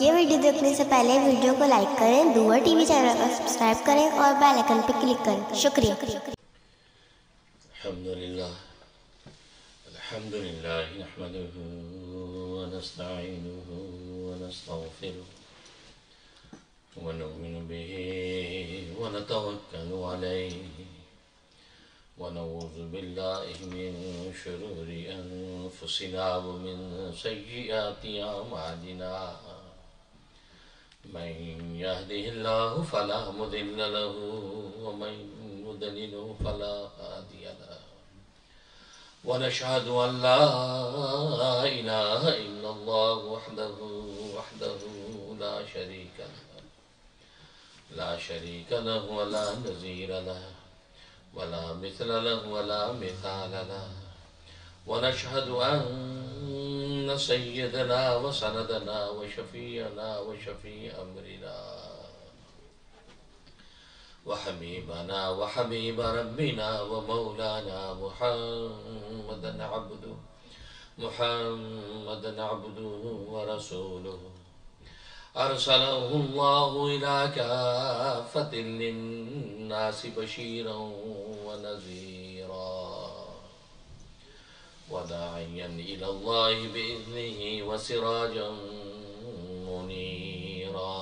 ये वीडियो देखने से पहले वीडियो को लाइक करें, दुआ टीवी चैनल को सब्सक्राइब करें और बेल आइकन पर क्लिक करें। शुक्रिया। अल्हम्दुलिल्लाह नहमदुहु व नस्तईनुहु व नस्तगफिरुह व नु'मिनु बिही व नतवक्कलु अलैहि व नऊज़ु बिल्लाहि मिन शुरूरि अनफुसिना व मिन सय्यिआति अमालिना मन यहदिहिल्लाहु फला मुदिल्ल लहु व मन युद्लिलहु फला हादिय लहु व नशहदु अन ला इलाहा इल्लल्लाह वहदहु ला शरीक लहु व ला नज़ीर लहु व ला मिस्ल लहु व ला मिसाल लहु व नशहदु अन्न सय्यदना व सनदना व शफीअना व शफी अमरिना व हबीबना व हबीब रब्बिना व मौलाना मुहम्मदन अब्दुहु व रसूलुहु अरसलहुल्लाहु इला काफ़्फ़तिल लिन्नासि बशीरन व नज़ीरा व दाइयन इलल्लाहि बिइज़्निहि व सिराजन मुनीरा।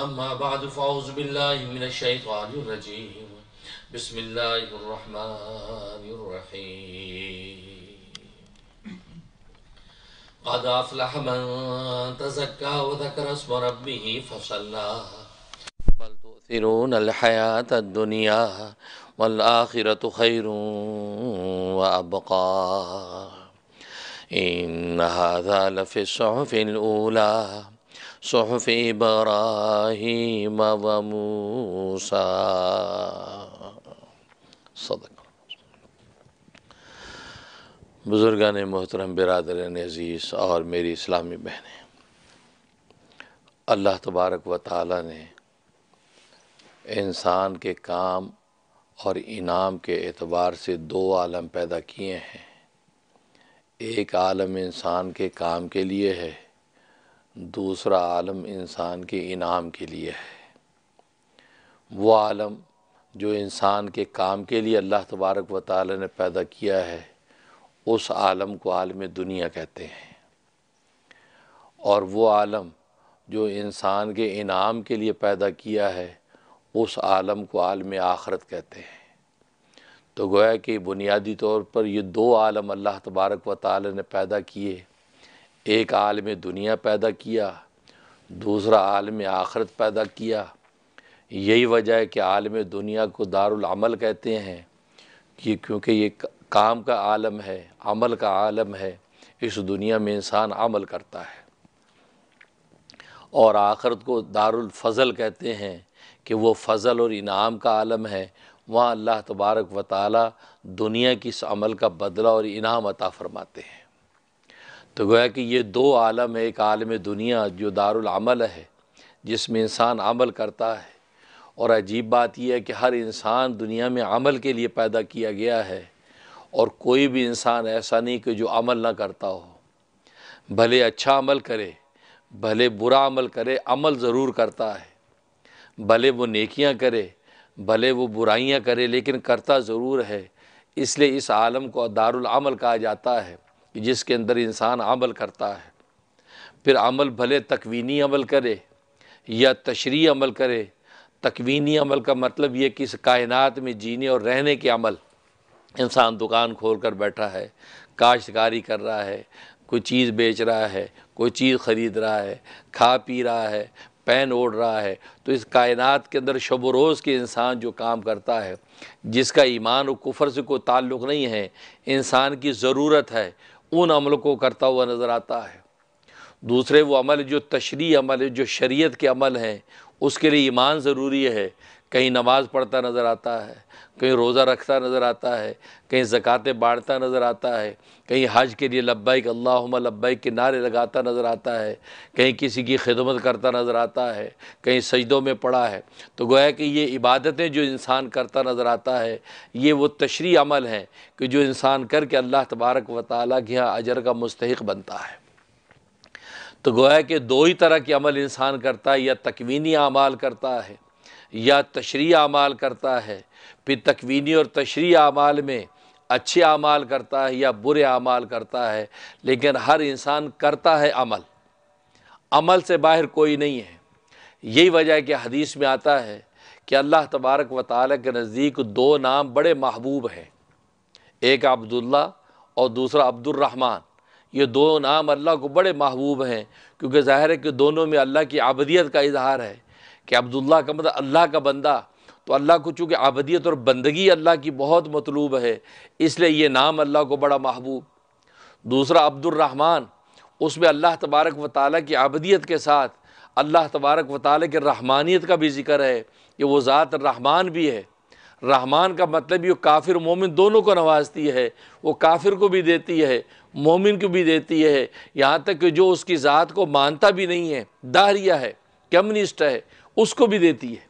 अम्मा बाद फ़अऊज़ु बिल्लाहि मिनश शैतानिर रजीम। बिस्मिल्लाहिर रहमानिर रहीम। क़द अफ़लह मन तज़क्का व ज़करा इस्म रब्बिही फ़सल्ला बल तु'थिरूनल हयातद दुनिया वल आखिरतु खैरुन व अबक़ा इन्न हाज़ा लफ़ी सुहुफ़िल ऊला सुहुफ़ इब्राहीम व मूसा। सदक़। बुज़ुर्गान मोहतरम, बिरादरान अज़ीज़ और मेरी इस्लामी बहनें, अल्लाह तबारक व तआला ने इंसान के काम और इनाम के एतबार से दो आलम पैदा किए हैं। एक आलम इंसान के काम के लिए है, दूसरा आलम इंसान के इनाम के लिए है। वो आलम जो इंसान के काम के लिए अल्लाह तबारक व तआला ने पैदा किया है, उस आलम को आलम दुनिया कहते हैं, और वो आलम जो इंसान के इनाम के लिए पैदा किया है, उस आलम को आलम आखरत कहते हैं। तो गोया कि बुनियादी तौर पर ये दो आलम अल्लाह तबारक व तआला ने पैदा किए। एक आलम दुनिया पैदा किया, दूसरा आलम आखरत पैदा किया। यही वजह है कि आलम दुनिया को दारुल अमल कहते हैं, कि क्योंकि ये काम का आलम है, अमल का आलम है। इस दुनिया में इंसान अमल करता है। और आखरत को दारुल फ़ज़ल कहते हैं, कि वो फ़ज़ल और इनाम का आलम है। वहाँ अल्लाह तबारक व तआला दुनिया की इस अमल का बदला और इनाम अता फ़रमाते हैं। तो गोया कि ये दो आलम है। एक आलम दुनिया जो दारुल अमल है, जिसमें इंसान अमल करता है, और अजीब बात यह है कि हर इंसान दुनिया में अमल के लिए पैदा किया गया है, और कोई भी इंसान ऐसा नहीं कि जो अमल ना करता हो। भले अच्छा अमल करे, भले बुरा अमल करे, अमल ज़रूर करता है। भले वो नेकियां करे, भले वो बुराइयां करे, लेकिन करता ज़रूर है। इसलिए इस आलम को दारुल अमल कहा जाता है, कि जिसके अंदर इंसान अमल करता है। फिर अमल भले तकवीनी अमल करे या तशरीई अमल करे। तकवीनी अमल का मतलब ये कि इस कायनात में जीने और रहने के अमल। इंसान दुकान खोल कर बैठा है, काश्तकारी कर रहा है, कोई चीज़ बेच रहा है, कोई चीज़ ख़रीद रहा है, खा पी रहा है, पैन ओढ़ रहा है। तो इस कायनात के अंदर शब व रोज़ के इंसान जो काम करता है, जिसका ईमान और कुफर से कोई ताल्लुक़ नहीं है, इंसान की ज़रूरत है, उन अमल को करता हुआ नज़र आता है। दूसरे वो अमल जो तशरीई अमल है, जो शरीयत के अमल हैं, उसके लिए ईमान ज़रूरी है। कहीं नमाज़ पढ़ता नज़र आता है, कहीं रोज़ा रखता नज़र आता है, कहीं ज़कातें बाँटता नज़र आता है, कहीं हज के लिए लब्बैक अल्लाहुम्मा लब्बैक के नारे लगाता नज़र आता है, कहीं किसी की खिदमत करता नज़र आता है, कहीं सजदों में पड़ा है। तो गोया कि ये इबादतें जो इंसान करता नज़र आता है, ये वो तशरीई अमल हैं कि जो इंसान करके अल्लाह तबारक व तआला के यहाँ अजर का मुस्तहिक़ बनता है। तो गोया कि दो ही तरह के अमल इंसान करता है, या तकवीनी अमाल करता है या तशरीई अमाल करता है। फिर तकवीनी और तशरीई अमाल में अच्छे अमाल करता है या बुरे अमाल करता है, लेकिन हर इंसान करता है अमल, अमल से बाहर कोई नहीं है। यही वजह है कि हदीस में आता है कि अल्लाह तबारक व तआला के नज़दीक दो नाम बड़े महबूब हैं, एक अब्दुल्ला और दूसरा अब्दुर्रहमान। ये दो नाम अल्लाह को बड़े महबूब हैं, क्योंकि ज़ाहिर है कि दोनों में अल्लाह की आबदियत का इजहार है। कि अब्दुल्ला का मतलब अल्लाह का बंदा, तो अल्लाह को चूँकि आबदियत और बंदगी अल्लाह की बहुत मतलूब है, इसलिए ये नाम अल्लाह को बड़ा महबूब। दूसरा अब्दुर्रहमान, उसमें अल्लाह तबारक व तआला की आबदियत के साथ अल्लाह तबारक व तआला के रहमानियत का भी ज़िक्र है कि वो ज़ात रहमान भी है। रहमान का मतलब ये काफिर मोमिन दोनों को नवाजती है, वो काफिर को भी देती है, मोमिन को भी देती है, यहाँ तक कि जो उसकी ज़ात को मानता भी नहीं है, दारिया है, कम्युनिस्ट है, उसको भी देती है।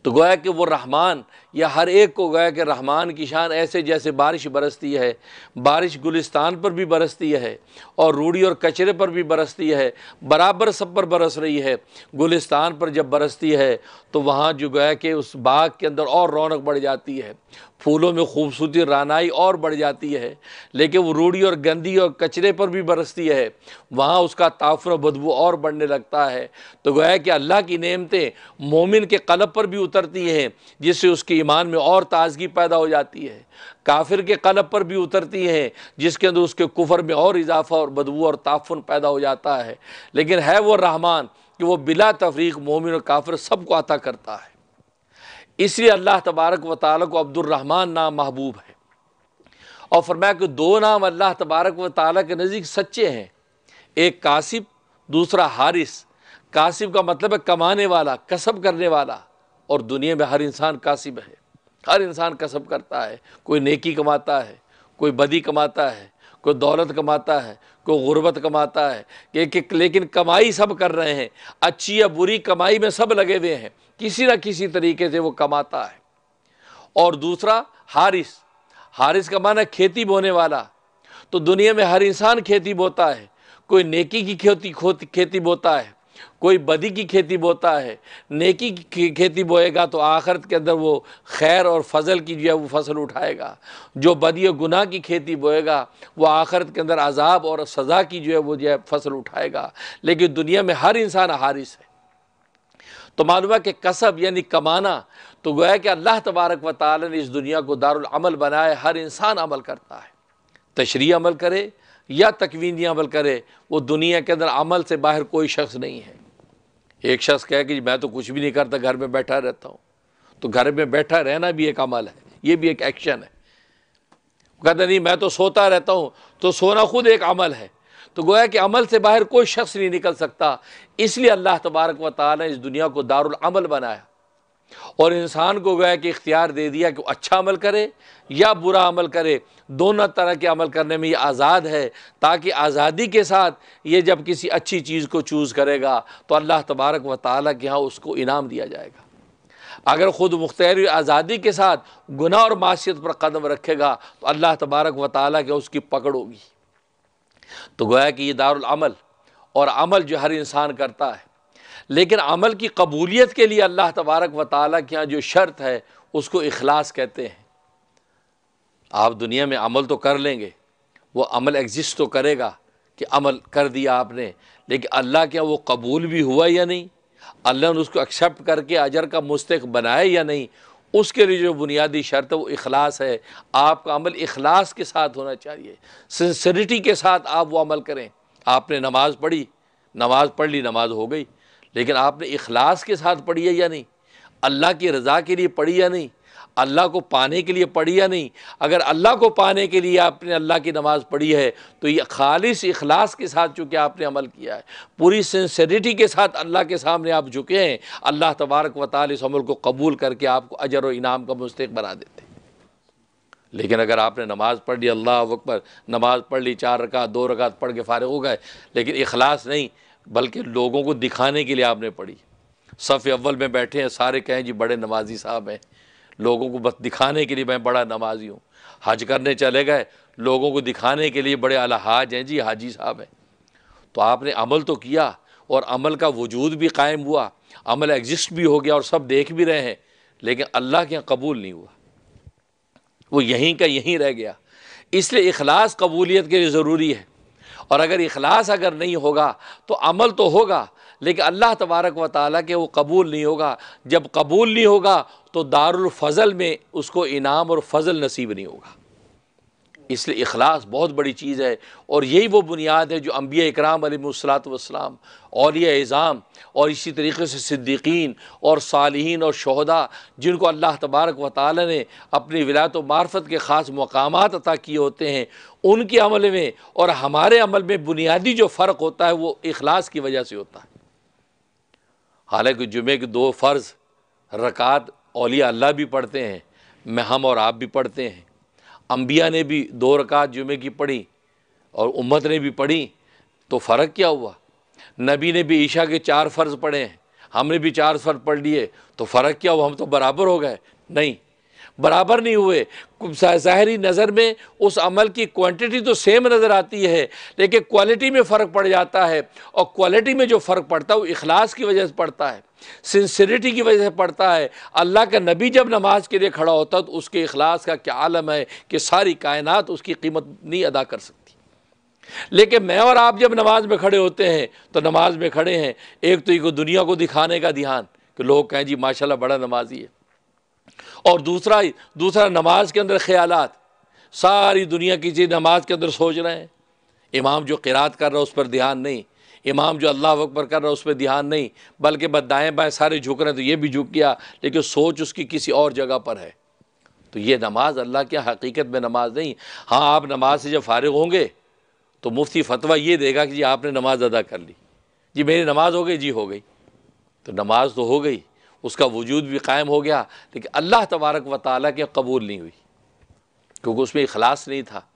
तो गोया कि वो रहमान, या हर एक को गोया कि रहमान की शान ऐसे जैसे बारिश बरसती है, बारिश गुलिस्तान पर भी बरसती है और रूड़ी और कचरे पर भी बरसती है, बराबर सब पर बरस रही है। गुलिस्तान पर जब बरसती है तो वहाँ जो गोया कि उस बाग के अंदर और रौनक बढ़ जाती है, फूलों में खूबसूरती रानाई और बढ़ जाती है। लेकिन वो रूड़ी और गंदी और कचरे पर भी बरसती है, वहाँ उसका ताफुर बदबू और बढ़ने लगता है। तो गोया कि अल्लाह की नेमतें मोमिन के कल्ब पर भी उतरती हैं, जिससे उसके ईमान में और ताजगी पैदा हो जाती है। काफिर के कल्ब पर भी उतरती हैं, जिसके अंदर उसके कुफर में और इजाफा और बदबू और ताफुन पैदा हो जाता है। लेकिन है वो रहमान कि वो बिला तफरीक मोमिन और काफिर सबको अता करता है। इसलिए अल्लाह तबारक व तआला को अब्दुर्रहमान नाम महबूब है। और फरमाया कि दो नाम अल्लाह तबारक व तआला के नज़दीक सच्चे हैं, एक कासिब, दूसरा हारिस। कासिब का मतलब है कमाने वाला, कसब करने वाला, और दुनिया में हर इंसान कासिब है, हर इंसान कसब करता है। कोई नेकी कमाता है, कोई बदी कमाता है, कोई दौलत कमाता है, कोई गुर्बत कमाता है, लेकिन कमाई सब कर रहे हैं, अच्छी या बुरी कमाई में सब लगे हुए हैं, किसी न किसी तरीके से वो कमाता है। और दूसरा हारिस, हारिस का माना खेती बोने वाला। तो दुनिया में हर इंसान खेती बोता है, कोई नेकी की खेती बोता है, कोई बदी की खेती बोता है। नेकी की खेती बोएगा तो आखिरत के अंदर वो खैर और फजल की जो है वो फसल उठाएगा। जो बदी और गुनाह की खेती बोएगा वो आखिरत के अंदर अजाब और सज़ा की जो है वो जो है फसल उठाएगा। लेकिन दुनिया में हर इंसान हारिस है। तो मालूम है कि कसब यानी कमाना, तो गोया कि अल्लाह तबारक व तआला ने इस दुनिया को दारुल अमल बनाया। हर इंसान अमल करता है, तशरीई अमल करे या तकवीनी अमल करे, वो दुनिया के अंदर अमल से बाहर कोई शख्स नहीं है। एक शख्स कहे कि मैं तो कुछ भी नहीं करता, घर में बैठा रहता हूँ, तो घर में बैठा रहना भी एक अमल है, ये भी एक एक्शन है। कहता नहीं मैं तो सोता रहता हूँ, तो सोना खुद एक अमल है। तो गोया कि अमल से बाहर कोई शख्स नहीं निकल सकता। इसलिए अल्लाह तबारक व तआला ने इस दुनिया को दारुल अमल बनाया और इंसान को गोया कि इख्तियार दे दिया कि अच्छा अमल करे या बुरा अमल करे, दोनों तरह के अमल करने में ये आज़ाद है। ताकि आज़ादी के साथ ये जब किसी अच्छी चीज़ को चूज़ करेगा तो अल्लाह तबारक व तआला के यहाँ उसको इनाम दिया जाएगा। अगर ख़ुद मुख्तयारी आज़ादी के साथ गुनाह और मासियत पर कदम रखेगा तो अल्लाह तबारक व तआला के उसकी पकड़ होगी। तो गोया कि ये दारुल अमल, और अमल जो हर इंसान करता है, लेकिन अमल की कबूलियत के लिए अल्लाह तबारक व तआला के यहाँ जो शर्त है उसको इखलास कहते हैं। आप दुनिया में अमल तो कर लेंगे, वो अमल एग्जिस्ट तो करेगा कि अमल कर दिया आपने, लेकिन अल्लाह के यहाँ वो कबूल भी हुआ या नहीं, अल्लाह ने उसको एक्सेप्ट करके अजर का मुस्तहिक बनाया या नहीं, उसके लिए जो बुनियादी शर्त है वो इखलास है। आपका अमल इखलास के साथ होना चाहिए, सिंसिरिटी के साथ आप वो अमल करें। आपने नमाज़ पढ़ी, नमाज़ पढ़ ली, नमाज हो गई, लेकिन आपने इखलास के साथ पढ़ी है या नहीं, अल्लाह की रज़ा के लिए पढ़ी या नहीं, अल्लाह को पाने के लिए पढ़ी या नहीं। अगर अल्लाह को पाने के लिए आपने अल्लाह की नमाज़ पढ़ी है तो ये खालिस इखलास के साथ चूँकि आपने अमल किया है, पूरी सिंसिरिटी के साथ अल्लाह के सामने आप झुके हैं, अल्लाह तबारक व तआला इस अमल को कबूल करके आपको अजर और इनाम का मुस्तहिक बना देते हैं। लेकिन अगर आपने नमाज़ पढ़ ली, अल्लाह अकबर, नमाज़ पढ़ ली, 4 रकात 2 रकात पढ़ के फ़ारिग हो गए, लेकिन इखलास नहीं, बल्कि लोगों को दिखाने के लिए आपने पढ़ी। सफ़ अव्वल में बैठे हैं, सारे कहें जी बड़े नमाजी साहब हैं, लोगों को बस दिखाने के लिए मैं बड़ा नमाजी हूँ। हज करने चले गए, लोगों को दिखाने के लिए बड़े आला हाज हैं जी, हाजी साहब हैं। तो आपने अमल तो किया और अमल का वजूद भी कायम हुआ, अमल एग्जिस्ट भी हो गया और सब देख भी रहे हैं, लेकिन अल्लाह के यहाँ कबूल नहीं हुआ, वो यहीं का यहीं रह गया। इसलिए इखलास कबूलियत के लिए ज़रूरी है। और अगर इखलास अगर नहीं होगा तो अमल तो होगा लेकिन अल्लाह तबारक व ताला के वो कबूल नहीं होगा। जब कबूल नहीं होगा तो दारुल फजल में उसको इनाम और फजल नसीब नहीं होगा। इसलिए इखलास बहुत बड़ी चीज़ है और यही वो बुनियाद है जो अम्बिया इकराम अलैहिमुस्सलातु वस्सलाम, औलिया इज़ाम और इसी तरीके से सिद्दीकीन और सालिहीन और शोहदा, जिनको अल्लाह तबारक व ताला ने अपनी विलायत व मार्फत के ख़ास मकामात अता किए होते हैं, उनके अमल में और हमारे अमल में बुनियादी जो फ़र्क होता है वो इखलास की वजह से होता है। हालांकि जुमे के 2 फ़र्ज़ रकात औलिया अल्लाह भी पढ़ते हैं, हम और आप भी पढ़ते हैं, अम्बिया ने भी 2 रकात जुमे की पढ़ी और उम्मत ने भी पढ़ी, तो फ़र्क क्या हुआ? नबी ने भी ईशा के 4 फ़र्ज़ पढ़े हैं, हमने भी 4 फ़र्ज़ पढ़ लिए, तो फ़र्क क्या हुआ? हम तो बराबर हो गए? नहीं, बराबर नहीं हुए। ज़ाहिरी नज़र में उस अमल की क्वांटिटी तो सेम नज़र आती है लेकिन क्वालिटी में फ़र्क पड़ जाता है, और क्वालिटी में जो फ़र्क पड़ता है वो इखलास की वजह से पड़ता है, सिंसिरिटी की वजह से पड़ता है। अल्लाह का नबी जब नमाज के लिए खड़ा होता तो उसके इखलास का क्या आलम है कि सारी कायनात उसकी कीमत नहीं अदा कर सकती। लेकिन मैं और आप जब नमाज में खड़े होते हैं तो नमाज में खड़े हैं, एक तो ये दुनिया को दिखाने का ध्यान कि लोग कहें जी माशाल्लाह बड़ा नमाजी है, और दूसरा नमाज के अंदर ख्यालात, सारी दुनिया की चीज़ नमाज के अंदर सोच रहे हैं। इमाम जो क़िरात कर रहा है उस पर ध्यान नहीं, इमाम जो अल्लाह अकबर कर रहा है उस पर ध्यान नहीं, बल्कि बस दाएँ बाएँ सारे झुक रहे हैं, तो ये भी झुक गया लेकिन सोच उसकी किसी और जगह पर है। तो ये नमाज अल्लाह की हकीकत में नमाज नहीं। हाँ, आप नमाज से जब फारिग होंगे तो मुफ्ती फतवा ये देगा कि जी आपने नमाज अदा कर ली, जी मेरी नमाज हो गई, जी हो गई, तो नमाज तो हो गई, उसका वजूद भी कायम हो गया, लेकिन अल्लाह तबारक व ताला के कबूल नहीं हुई, क्योंकि उसमें इखलास नहीं था,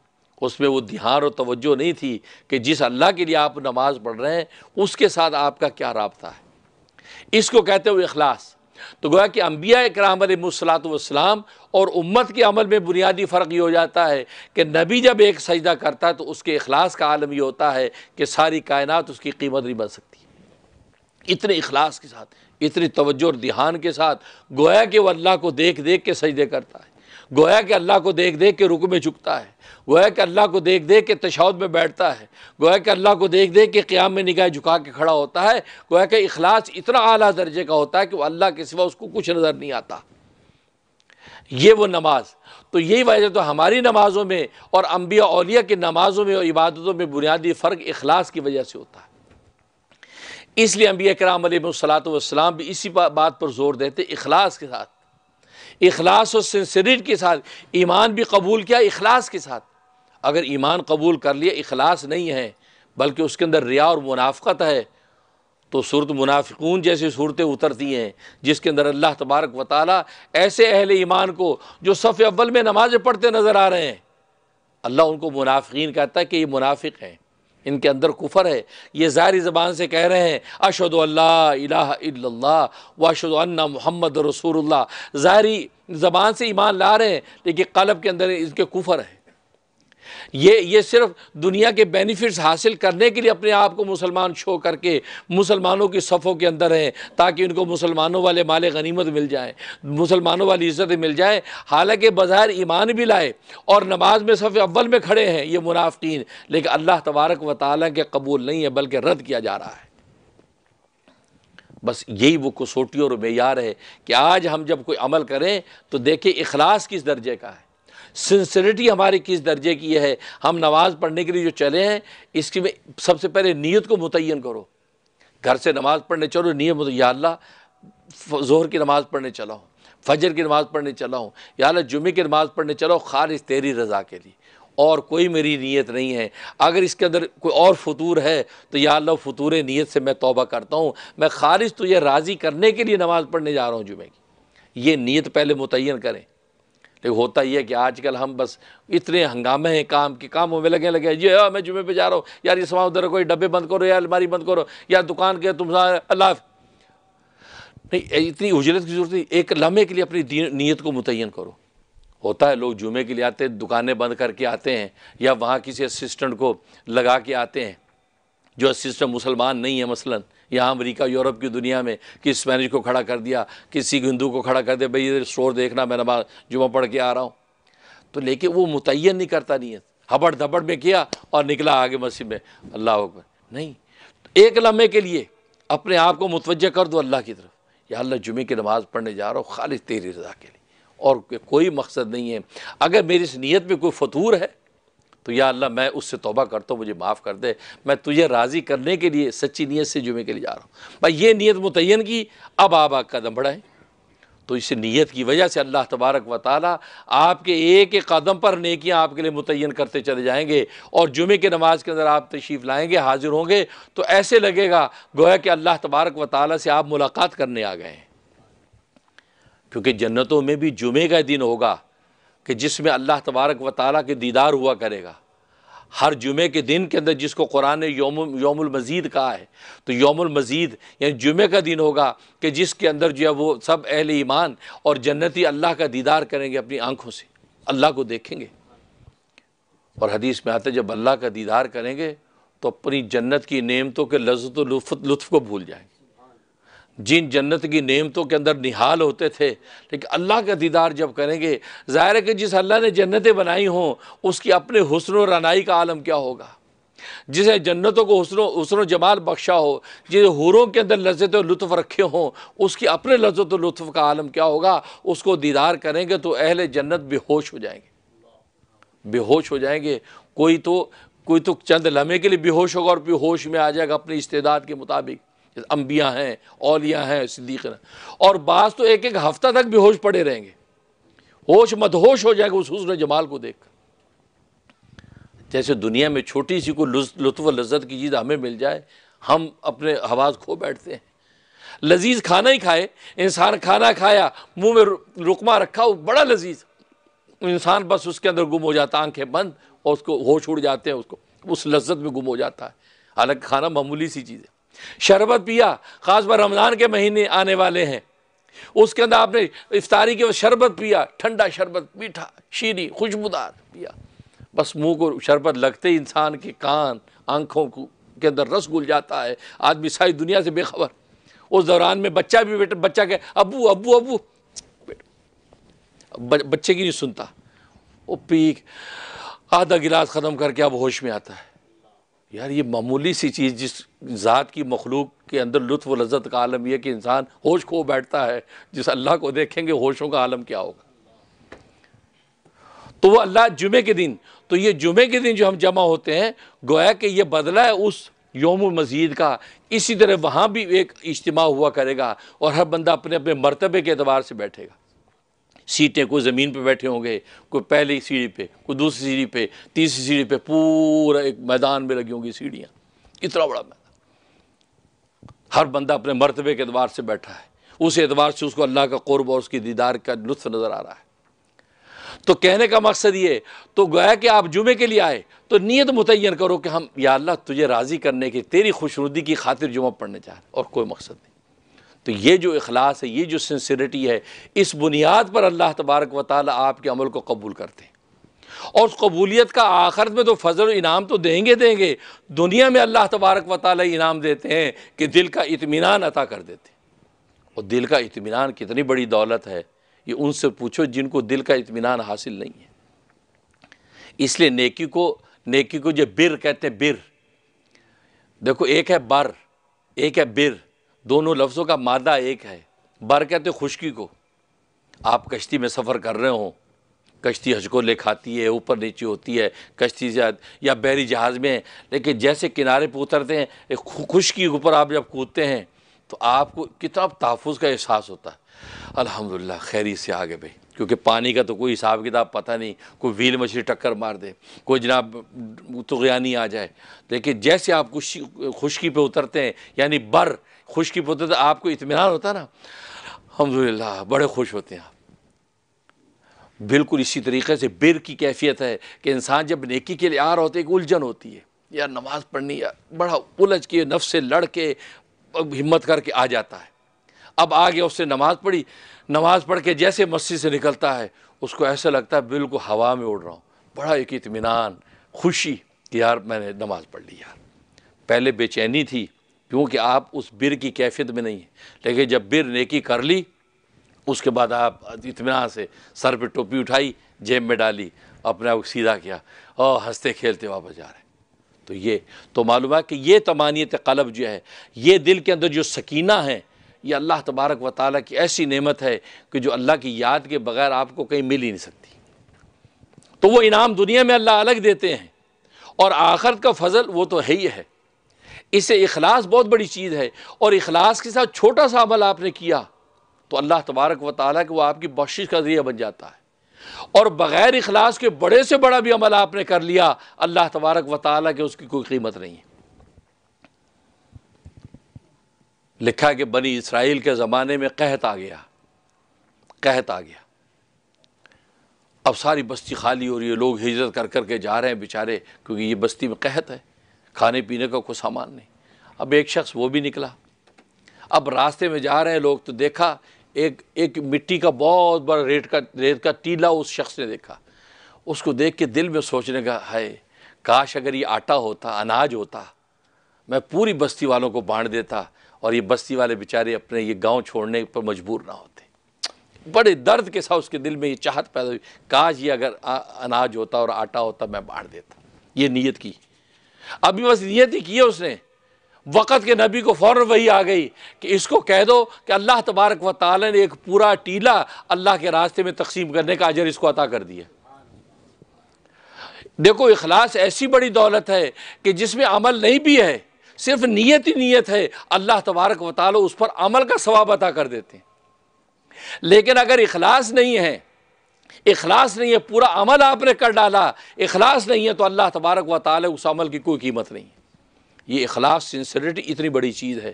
उसमें वो ध्यान और तवज्जो नहीं थी कि जिस अल्लाह के लिए आप नमाज पढ़ रहे हैं उसके साथ आपका क्या राब्ता है। इसको कहते हो इखलास। तो गोया कि अम्बिया इकराम अलैहिमुस्सलातु वस्सलाम और उम्मत के अमल में बुनियादी फ़र्क ये हो जाता है कि नबी जब एक सजदा करता है तो उसके इखलास का आलम ये होता है कि सारी कायनात उसकी कीमत नहीं बन सकती। इतने इखलास के साथ, इतनी तवज्जो और ध्यान के साथ गोया कि वो अल्लाह को देख देख के सजदे करता है, गोया कि अल्लाह को देख देख के रुकू में झुकता है, गोया कि अल्लाह को देख देख के तशहुद में बैठता है, गोया कि अल्लाह को देख देख के क़ियाम में निगाह झुका के खड़ा होता है। गोया कि इखलास इतना आला दर्जे का होता है कि वो अल्लाह के सिवा उसको कुछ नज़र नहीं आता। ये वो नमाज, तो यही वजह तो हमारी नमाज़ों में और अम्बिया औलिया की नमाज़ों में और इबादतों में बुनियादी फ़र्क इखलास की वजह से होता है। इसलिए अम्बिया किराम अलैहिमुस्सलातु वस्सलाम भी इसी बात पर जोर देते, इखलास के साथ, इखलास और सिंसिरिटी के साथ ईमान भी कबूल किया, इखलास के साथ। अगर ईमान कबूल कर लिया, इखलास नहीं है बल्कि उसके अंदर रिया और मुनाफ़क़त है, तो सूरत मुनाफिकून जैसी सूरतें उतरती हैं जिसके अंदर अल्लाह तबारक व ताला ऐसे अहले ईमान को जो सफ़ अव्वल में नमाज़ें पढ़ते नज़र आ रहे हैं, अल्लाह उनको मुनाफिकीन कहता है कि ये मुनाफिक हैं, इनके अंदर कुफर है। ये ज़ाहिरी ज़बान से कह रहे हैं अशहदु अल्ला इलाहा इल्लल्लाह व अशहदु अन्ना मुहम्मद रसूलुल्लाह, ज़ाहिरी ज़बान से ईमान ला रहे हैं लेकिन क़ल्ब के अंदर इनके कुफर है। ये सिर्फ दुनिया के बेनिफिट्स हासिल करने के लिए अपने आप को मुसलमान शो करके मुसलमानों की सफ़ों के अंदर हैं ताकि उनको मुसलमानों वाले माले गनीमत मिल जाए, मुसलमानों वाली इज़्ज़त मिल जाए। हालांकि बज़ाहिर ईमान भी लाए और नमाज में सफ़ अव्वल में खड़े हैं ये मुनाफ़िकीन, लेकिन अल्लाह तबारक व तआला के कबूल नहीं है बल्कि रद्द किया जा रहा है। बस यही वो कसौटी और मेयार है कि आज हम जब कोई अमल करें तो देखिए इखलास किस दर्जे का है, सिंसिरिटी हमारी किस दर्जे की है। हम नमाज़ पढ़ने के लिए जो चले हैं इसकी में सबसे पहले नीयत को मुतय्यन करो। घर से नमाज़ पढ़ने चलो, नीयत या अल्लाह ज़ोहर की नमाज़ पढ़ने चला हूँ, फजर की नमाज़ पढ़ने चला हूँ, या अल्लाह जुमे की नमाज़ पढ़ने चला हूँ खालिस तेरी रज़ा के लिए, और कोई मेरी नीयत नहीं है। अगर इसके अंदर कोई और फतूर है तो या अल्लाह फतूर नीयत से मैं तौबा करता हूँ, मैं खालिस तुझे राज़ी करने के लिए नमाज़ पढ़ने जा रहा हूँ जुमे की। ये नीयत पहले मुतय्यन करें। लेकिन होता ही है कि आजकल हम बस इतने हंगामे हैं काम के कामों में लगे ये मैं जुमे पे जा रहा हूँ, यार ये सामान उधर कोई डब्बे बंद करो या अलमारी बंद करो या दुकान के तुम अल्लाह नहीं, इतनी उजरत की जरूरत नहीं। एक लम्हे के लिए अपनी नीयत को मुतय्यन करो। होता है लोग जुमे के लिए आते हैं, दुकानें बंद करके आते हैं या वहाँ किसी असिस्टेंट को लगा के आते हैं, जो सिस्टम मुसलमान नहीं है, मसलन यहाँ अमेरिका यूरोप की दुनिया में किसी स्पेनिश को खड़ा कर दिया, किसी हिंदू को खड़ा कर दिया, भाई ये स्टोर देखना, मैं नमाज जुमा पढ़ के आ रहा हूँ, तो लेकिन वो मुतय्यन नहीं करता नीयत, हबड़ धबड़ में किया और निकला आगे मस्जिद में, अल्लाह अकबर नहीं। एक लम्हे के लिए अपने आप को मुतवज्जह कर दो अल्लाह की तरफ, या अल्लाह जुमे की नमाज़ पढ़ने जा रहा हूँ खालिस तेरी रज़ा के लिए, और कोई मकसद नहीं है। अगर मेरी इस नीयत में कोई फतूर है तो या अल्लाह मैं उससे तौबा करता हूँ, मुझे माफ़ कर दे, मैं तुझे राज़ी करने के लिए सच्ची नीयत से जुमे के लिए जा रहा हूँ। भाई ये नीयत मुतय्यन की, अब आप कदम बढ़ाएं। तो इस नीयत की वजह से अल्लाह तबारक व ताला आपके एक एक कदम पर नेकियां आपके लिए मुतय्यन करते चले जाएंगे, और जुमे के नमाज के अंदर आप तशरीफ़ लाएंगे, हाजिर होंगे, तो ऐसे लगेगा गोया कि अल्लाह तबारक व ताला से आप मुलाकात करने आ गए हैं। क्योंकि जन्नतों में भी जुमे का दिन होगा कि जिसमें अल्लाह तबारक व ताला के दीदार हुआ करेगा। हर जुमे के दिन के अंदर जिसको कुरान ने यौमुल मज़ीद कहा है, तो यौमुल मज़ीद यानी जुमे का दिन होगा कि जिसके अंदर जो है वो सब अहले ईमान और जन्नती अल्लाह का दीदार करेंगे, अपनी आंखों से अल्लाह को देखेंगे। और हदीस में आता है जब अल्लाह का दीदार करेंगे तो अपनी जन्नत की नेमतों के लज़्ज़त व लुत्फ़ को भूल जाएंगे। जिन जन्नत की नेमतों के अंदर निहाल होते थे, लेकिन अल्लाह का दीदार जब करेंगे, ज़ाहिर है कि जिस अल्लाह ने जन्नतें बनाई हों उसकी अपने हुस्न और रनाई का आलम क्या होगा। जिसे जन्नतों को हुस्न जमाल बख्शा हो, जिसे हूरों के अंदर लज्जत और लुत्फ़ रखे हों, उसकी अपने लज्जत और लुत्फ़ का आलम क्या होगा। उसको दीदार करेंगे तो अहले जन्नत बेहोश हो जाएंगे, बेहोश हो जाएंगे। कोई तो चंद लम्हे के लिए बेहोश होगा और बेहोश में आ जाएगा अपनी इस्तेदाद के मुताबिक, अम्बिया हैं, औलिया हैं, सिद्दीक़ हैं, और बाज़ तो एक एक हफ्ता तक बेहोश पड़े रहेंगे, होश मदहोश हो जाएगा उस हुस्न जमाल को देख। जैसे दुनिया में छोटी सी कोई लुत्फ़ लज्जत की चीज़ हमें मिल जाए, हम अपने हवास खो बैठते हैं। लजीज खाना ही खाए, इंसान खाना खाया, मुंह में रुकमा रखा हो, बड़ा लजीज, इंसान बस उसके अंदर गुम हो जाता, आंखें बंद, और उसको होश उड़ जाते हैं, उसको उस लज्जत में गुम हो जाता है। हालांकि खाना मामूली सी चीज़ है। शरबत पिया, ख़ास पर रमज़ान के महीने आने वाले हैं, उसके अंदर आपने इफ्तारी के शरबत पिया, ठंडा शरबत, मीठा, शीनी, खुशबूदार पिया, बस मुंह को शरबत लगते ही इंसान के कान, आंखों के अंदर रस घुल जाता है, आदमी सारी दुनिया से बेखबर। उस दौरान में बच्चा भी बच्चा के अब्बू अब्बू अब्बू, बच्चे की नहीं सुनता, वो पी आधा गिलास ख़त्म करके अब होश में आता है। यार ये मामूली सी चीज़, जिस ज़ात की मखलूक के अंदर लुत्फ़ व लज़्ज़त का आलम यह कि इंसान होश खो बैठता है, जिस अल्लाह को देखेंगे होशों का आलम क्या होगा। तो वो अल्लाह जुमे के दिन, तो ये जुमे के दिन जो हम जमा होते हैं, गोया कि ये बदला है उस यौमुल मज़ीद का। इसी तरह वहाँ भी एक इज्तिमा हुआ करेगा और हर बंदा अपने अपने मर्तबे के एतबार से बैठेगा। सीटें कोई ज़मीन पे बैठे होंगे, कोई पहली सीढ़ी पे, कोई दूसरी सीढ़ी पे, तीसरी सीढ़ी पे, पूरा एक मैदान में लगी होंगी सीढ़ियाँ, इतना बड़ा मैदान। हर बंदा अपने मर्तबे के एतबार से बैठा है, उस एतबार से उसको अल्लाह का क़ुर्ब और उसकी दीदार का लुत्फ़ नज़र आ रहा है। तो कहने का मकसद ये, तो गोया कि आप जुमे के लिए आए तो नीयत मुतय्यन करो कि हम या अल्लाह तुझे राज़ी करने की, तेरी खुशनुदी की खातिर जुमा पढ़ने चाह रहे, और कोई मकसद नहीं। तो ये जो इखलास है, ये जो सिंसिरिटी है, इस बुनियाद पर अल्लाह तबारक व ताला आपके अमल को कबूल करते हैं। और उस कबूलियत का आखिरत में तो फजल इनाम तो देंगे, दुनिया में अल्लाह तबारक व ताला इनाम देते हैं कि दिल का इत्मीनान अता कर देते हैं। और दिल का इत्मीनान कितनी बड़ी दौलत है, ये उनसे पूछो जिनको दिल का इत्मीनान हासिल नहीं है। इसलिए नेकी को जो बिर कहते हैं, बिर देखो, एक है बर, एक है बिर, दोनों लफ्ज़ों का मादा एक है। बर कहते हैं खुशकी को। आप कश्ती में सफ़र कर रहे हो, कश्ती हजकोले खाती है, ऊपर नीचे होती है कश्ती से, या बहरी जहाज़ में, लेकिन जैसे किनारे पर उतरते हैं, एक खुशकी के ऊपर आप जब कूदते हैं तो आपको कितना तहफ़्फ़ुज़ का एहसास होता है। अल्हम्दुलिल्लाह खैरी से आगे भाई, क्योंकि पानी का तो कोई हिसाब किताब पता नहीं, कोई व्हील मछली टक्कर मार दे, कोई जनाब तुग़यानी आ जाए। लेकिन जैसे आप खुशकी पे उतरते हैं, यानी बर खुशकी पे उतरते, आपको इत्मीनान होता है ना, अल्हम्दुलिल्लाह बड़े खुश होते हैं आप। बिल्कुल इसी तरीके से बिर की कैफियत है कि इंसान जब नेकी के लिए आ रहा होता है, एक उलझन होती है, यार नमाज़ पढ़नी है, बड़ा उलझ के नफ्स से लड़ के हिम्मत करके आ जाता है। अब आ गया, उससे नमाज़ पढ़ी, नमाज़ पढ़ के जैसे मस्जिद से निकलता है, उसको ऐसा लगता है बिल्कुल हवा में उड़ रहा हूँ, बड़ा एक इत्मीनान, खुशी कि यार मैंने नमाज़ पढ़ ली, यार पहले बेचैनी थी क्योंकि आप उस बिर की कैफियत में नहीं है, लेकिन जब बिर नेकी कर ली उसके बाद आप इत्मीनान से सर पे टोपी उठाई, जेब में डाली, अपने आप सीधा किया और हंसते खेलते वापस जा रहे। तो ये तो मालूम है कि ये तमानियत क़ल्ब जो है, ये दिल के अंदर जो सकीना है, ये अल्लाह तबारक व तआला की ऐसी नेमत है कि जो अल्लाह की याद के बगैर आपको कहीं मिल ही नहीं सकती। तो वो इनाम दुनिया में अल्लाह अलग देते हैं और आखिरत का फजल वो तो है ही है। इससे इखलास बहुत बड़ी चीज़ है, और इखलास के साथ छोटा सा अमल आपने किया तो अल्लाह तबारक व तआला के वो आपकी बख्शिश का ज़रिया बन जाता है। और बग़ैर इखलास के बड़े से बड़ा भी अमल आपने कर लिया, अल्लाह तबारक व तआला के उसकी कोई कीमत नहीं है। लिखा है कि बनी इसराइल के ज़माने में कहत आ गया, कहत आ गया। अब सारी बस्ती खाली हो रही है, लोग हिजरत कर कर के जा रहे हैं बेचारे, क्योंकि ये बस्ती में कहत है, खाने पीने का कोई सामान नहीं। अब एक शख्स वो भी निकला। अब रास्ते में जा रहे हैं लोग, तो देखा एक मिट्टी का बहुत बड़ा रेत का टीला उस शख्स ने देखा। उसको देख के दिल में सोचने का है, काश अगर ये आटा होता, अनाज होता, मैं पूरी बस्ती वालों को बांट देता और ये बस्ती वाले बेचारे अपने ये गांव छोड़ने पर मजबूर ना होते। बड़े दर्द के साथ उसके दिल में ये चाहत पैदा हुई, काश ये अगर अनाज होता और आटा होता मैं बांट देता। ये नीयत की, अभी बस नीयत ही की है उसने। वक़्त के नबी को फ़ौरन वही आ गई कि इसको कह दो कि अल्लाह तबारक व तआला ने एक पूरा टीला अल्लाह के रास्ते में तकसीम करने का अजर इसको अता कर दिया। देखो, इखलास ऐसी बड़ी दौलत है कि जिसमें अमल नहीं भी है, सिर्फ नीयत ही नीयत है, अल्लाह तबारक व तआला उस पर अमल का सवाब अता कर देते हैं। लेकिन अगर इखलास नहीं है, इखलास नहीं है, पूरा अमल आपने कर डाला, इखलास नहीं है, तो अल्लाह तबारक व तआला उस अमल की कोई कीमत नहीं है। ये इखलास, सिंसियरिटी इतनी बड़ी चीज़ है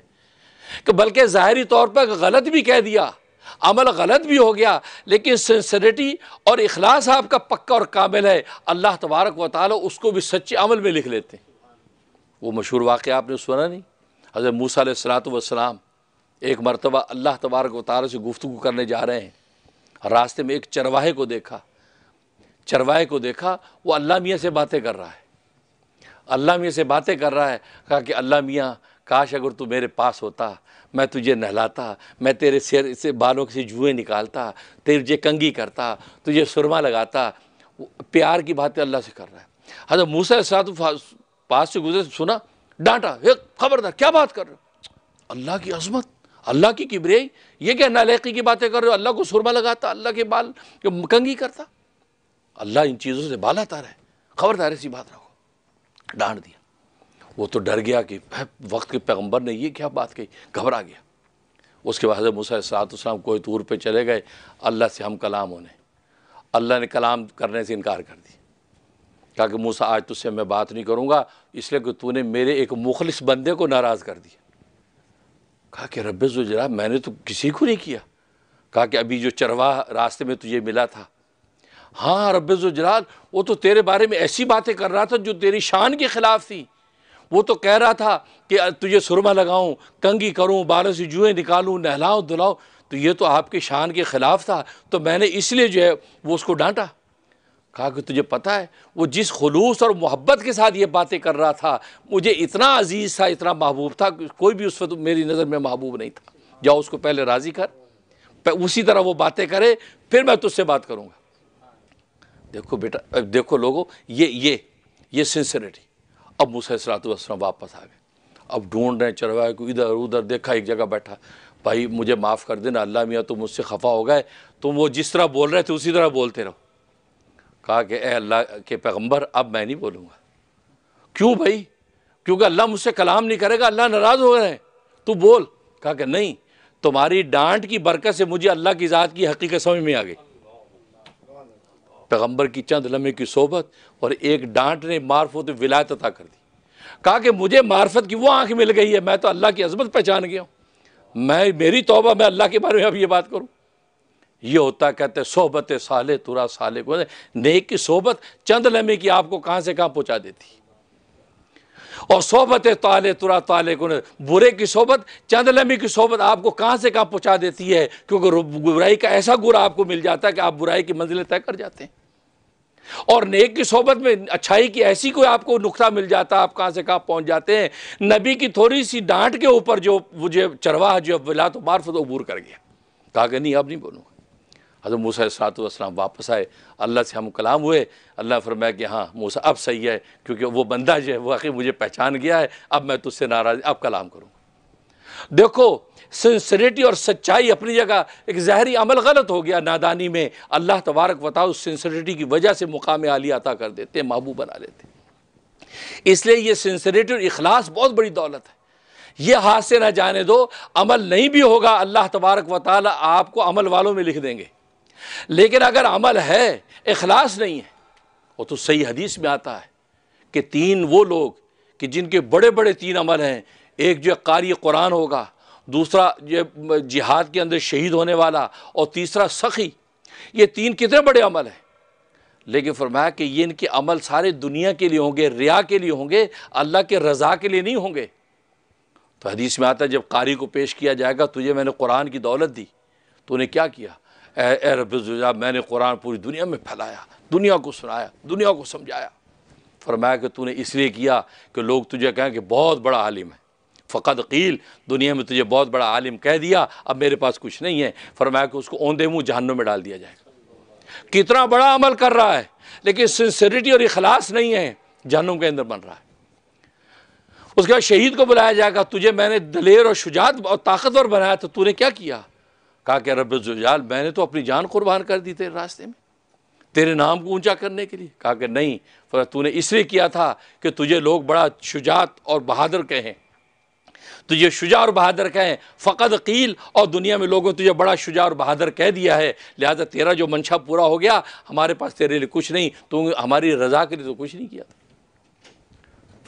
कि बल्कि ज़ाहिरी तौर पर गलत भी कह दिया, अमल गलत भी हो गया, लेकिन सिंसियरिटी और इखलास आपका पक्का और कामिल है, अल्लाह तबारक व तआला उसको भी सच्चे अमल में लिख लेते हैं। वो मशहूर वाक़या आपने सुना नहीं, हज़रत मूसा अलैहिस्सलातु वस्सलाम एक मरतबा अल्लाह तबारक व तआला से गुफ्तगू करने जा रहे हैं, रास्ते में एक चरवाहे को देखा। चरवाहे को देखा, वो अल्लाह मियाँ से बातें कर रहा है, अल्लाह मियाँ से बातें कर रहा है। कहा कि अल्लाह मियाँ, काश अगर तू मेरे पास होता, मैं तुझे नहलाता, मैं तेरे सिर से बालों से जुएँ निकालता, तुझे कंघी करता, तुझे सुरमा लगाता। प्यार की बातें अल्लाह से कर रहा है। हज़रत मूसा अलैहिस्सलाम पास से गुजरे, सुना, डांटा, खबरदार क्या बात कर रहे हो, अल्लाह की अज़मत, अल्लाह की किबरियाई, ये क्या नालायकी की बातें कर रहे हो, अल्लाह को सुरमा लगाता, अल्लाह के बाल कंघी करता, अल्लाह इन चीज़ों से बाला तारा है, खबरदार ऐसी बात रखो। डांट दिया। वो तो डर गया कि वक्त के पैगंबर ने ये क्या बात कही, घबरा गया। उसके बाद हज़रत मूसा अलैहिस्सलाम कोई दूर पे चले गए, अल्लाह से हम कलाम होने। अल्लाह ने कलाम करने से इनकार कर दिया, कहा कि मूसा आज तुझसे मैं बात नहीं करूँगा, इसलिए कि तूने मेरे एक मुखलिस बंदे को नाराज़ कर दिया। कहा कि रब्बे ज़ुल, मैंने तो किसी को नहीं किया। कहा कि अभी जो चरवाहा रास्ते में तुझे मिला था, हाँ रब्बे ज़ुल, वो तो तेरे बारे में ऐसी बातें कर रहा था जो तेरी शान के ख़िलाफ़ थी। वो तो कह रहा था कि तुझे सुरमा लगाऊं, कंघी करूं, बालों से जुएँ निकालूं, नहलाऊं धुलाऊं, तो ये तो आपकी शान के ख़िलाफ़ था, तो मैंने इसलिए जो है वो उसको डांटा। कहा कि तुझे पता है वो जिस खुलूस और मोहब्बत के साथ ये बातें कर रहा था, मुझे इतना अजीज़ था, इतना महबूब था, कोई भी उस वक्त मेरी नज़र में महबूब नहीं था। जाओ उसको पहले राज़ी कर, उसी तरह वो बातें करे, फिर मैं तुझसे बात करूँगा। देखो बेटा, देखो लोगों, ये सिंसियरिटी। अब मूसा अलैहिस्सलाम वापस आ गए, अब ढूंढ रहे चरवाहे को, इधर उधर देखा, एक जगह बैठा, भाई मुझे माफ़ कर देना, अल्लाह मियाँ तुम मुझसे खफा हो गए, तुम वो जिस तरह बोल रहे थे उसी तरह बोलते रहो। कहा कि ए अल्लाह के पैगंबर, अब मैं नहीं बोलूँगा। क्यों भाई? क्योंकि अल्लाह मुझसे कलाम नहीं करेगा, अल्लाह नाराज़ हो गए, तू बोल। कहा कि नहीं, तुम्हारी डांट की बरकत से मुझे अल्लाह की ज़ात की हकीकत समझ में आ गई। पैगंबर की चंद लम्हे की सोबत और एक डांट ने मार्फत विलायत अता कर दी। कहा कि मुझे मार्फत की वो आंख मिल गई है, मैं तो अल्लाह की अज़मत पहचान गया हूँ, मेरी तौबा, मैं अल्लाह के बारे में अब ये बात करूँ। ये होता, कहते सोहबत साले तुरा साले को, नेक की सोहबत चंद लम्हे की आपको कहाँ से कहाँ पहुँचा देती, और सोहबत ताले तुरा ताले को, बुरे की सोहबत, चंद लम्हे की सोहबत आपको कहाँ से कहाँ पहुँचा देती है, क्योंकि बुराई का ऐसा गुर आपको मिल जाता है कि आप बुराई की मंजिलें तय कर जाते हैं। और नेक की सोबत में अच्छाई की ऐसी कोई आपको नुक्ता मिल जाता, आप कहाँ से कहाँ पहुँच जाते हैं। नबी की थोड़ी सी डांट के ऊपर जो मुझे चरवाहा जो विला तो मार्फत अबूर कर गया, कहा कि नहीं अब नहीं बोलूँगा। हज़रत मूसा अलैहिस्सलाम वापस आए, अल्लाह से हम कलाम हुए, अल्लाह फरमाया कि हाँ मूसा अब सही है, क्योंकि वो बंदा जो है वो आखिर मुझे पहचान गया है, अब मैं तुझसे नाराज़, अब कलाम करूँगा। देखो सिंसियरिटी और सच्चाई अपनी जगह, एक ज़हरी अमल गलत हो गया नादानी में, अल्लाह तबारक व तआला उस सिंसियरिटी की वजह से मुकाम आली अता कर देते, महबूब बना लेते। इसलिए ये सिंसियरिटी और इखलास बहुत बड़ी दौलत है, ये हाथ से ना जाने दो। अमल नहीं भी होगा अल्लाह तबारक व तआला आपको अमल वालों में लिख देंगे, लेकिन अगर अमल है इखलास नहीं है, वो तो सही हदीस में आता है कि तीन वो लोग कि जिनके बड़े बड़े तीन अमल हैं, एक जो कारी कुरान होगा, दूसरा ये जिहाद के अंदर शहीद होने वाला, और तीसरा सखी। ये तीन कितने बड़े अमल हैं, लेकिन फरमाया कि ये इनके अमल सारे दुनिया के लिए होंगे, रिया के लिए होंगे, अल्लाह के रज़ा के लिए नहीं होंगे। तो हदीस में आता है जब कारी को पेश किया जाएगा, तुझे मैंने कुरान की दौलत दी, तूने क्या किया? ए रब्बुल, मैंने कुरान पूरी दुनिया में फैलाया, दुनिया को सुनाया, दुनिया को समझाया। फरमाया कि तूने इसलिए किया कि लोग तुझे कहें कि बहुत बड़ा आलिम है। फ़क़द क़ील, दुनिया में तुझे बहुत बड़ा आलिम कह दिया, अब मेरे पास कुछ नहीं है। फरमाया कि उसको औंधे मुँह जहन्नुम में डाल दिया जाएगा। कितना बड़ा अमल कर रहा है, लेकिन सिंसियरिटी और इखलास नहीं है, जहन्नुम के अंदर बन रहा है। उसके बाद शहीद को बुलाया जाएगा, तुझे मैंने दलेर और शुजात और ताकतवर बनाया, तो तूने क्या किया? कहा कि रब्बुल ज़ुलाल, मैंने तो अपनी जान कुर्बान कर दी तेरे रास्ते में, तेरे नाम को ऊंचा करने के लिए। कहा कि नहीं, फिर तूने इसलिए किया था कि तुझे लोग बड़ा शुजात और बहादुर कहें, तुझे शुजा और बहादुर कहें। फ़क़द क़ील, और दुनिया में लोगों तुझे बड़ा शुजा और बहादुर कह दिया है, लिहाजा तेरा जो मंशा पूरा हो गया, हमारे पास तेरे लिए कुछ नहीं, तू हमारी रज़ा के लिए तो कुछ नहीं किया था।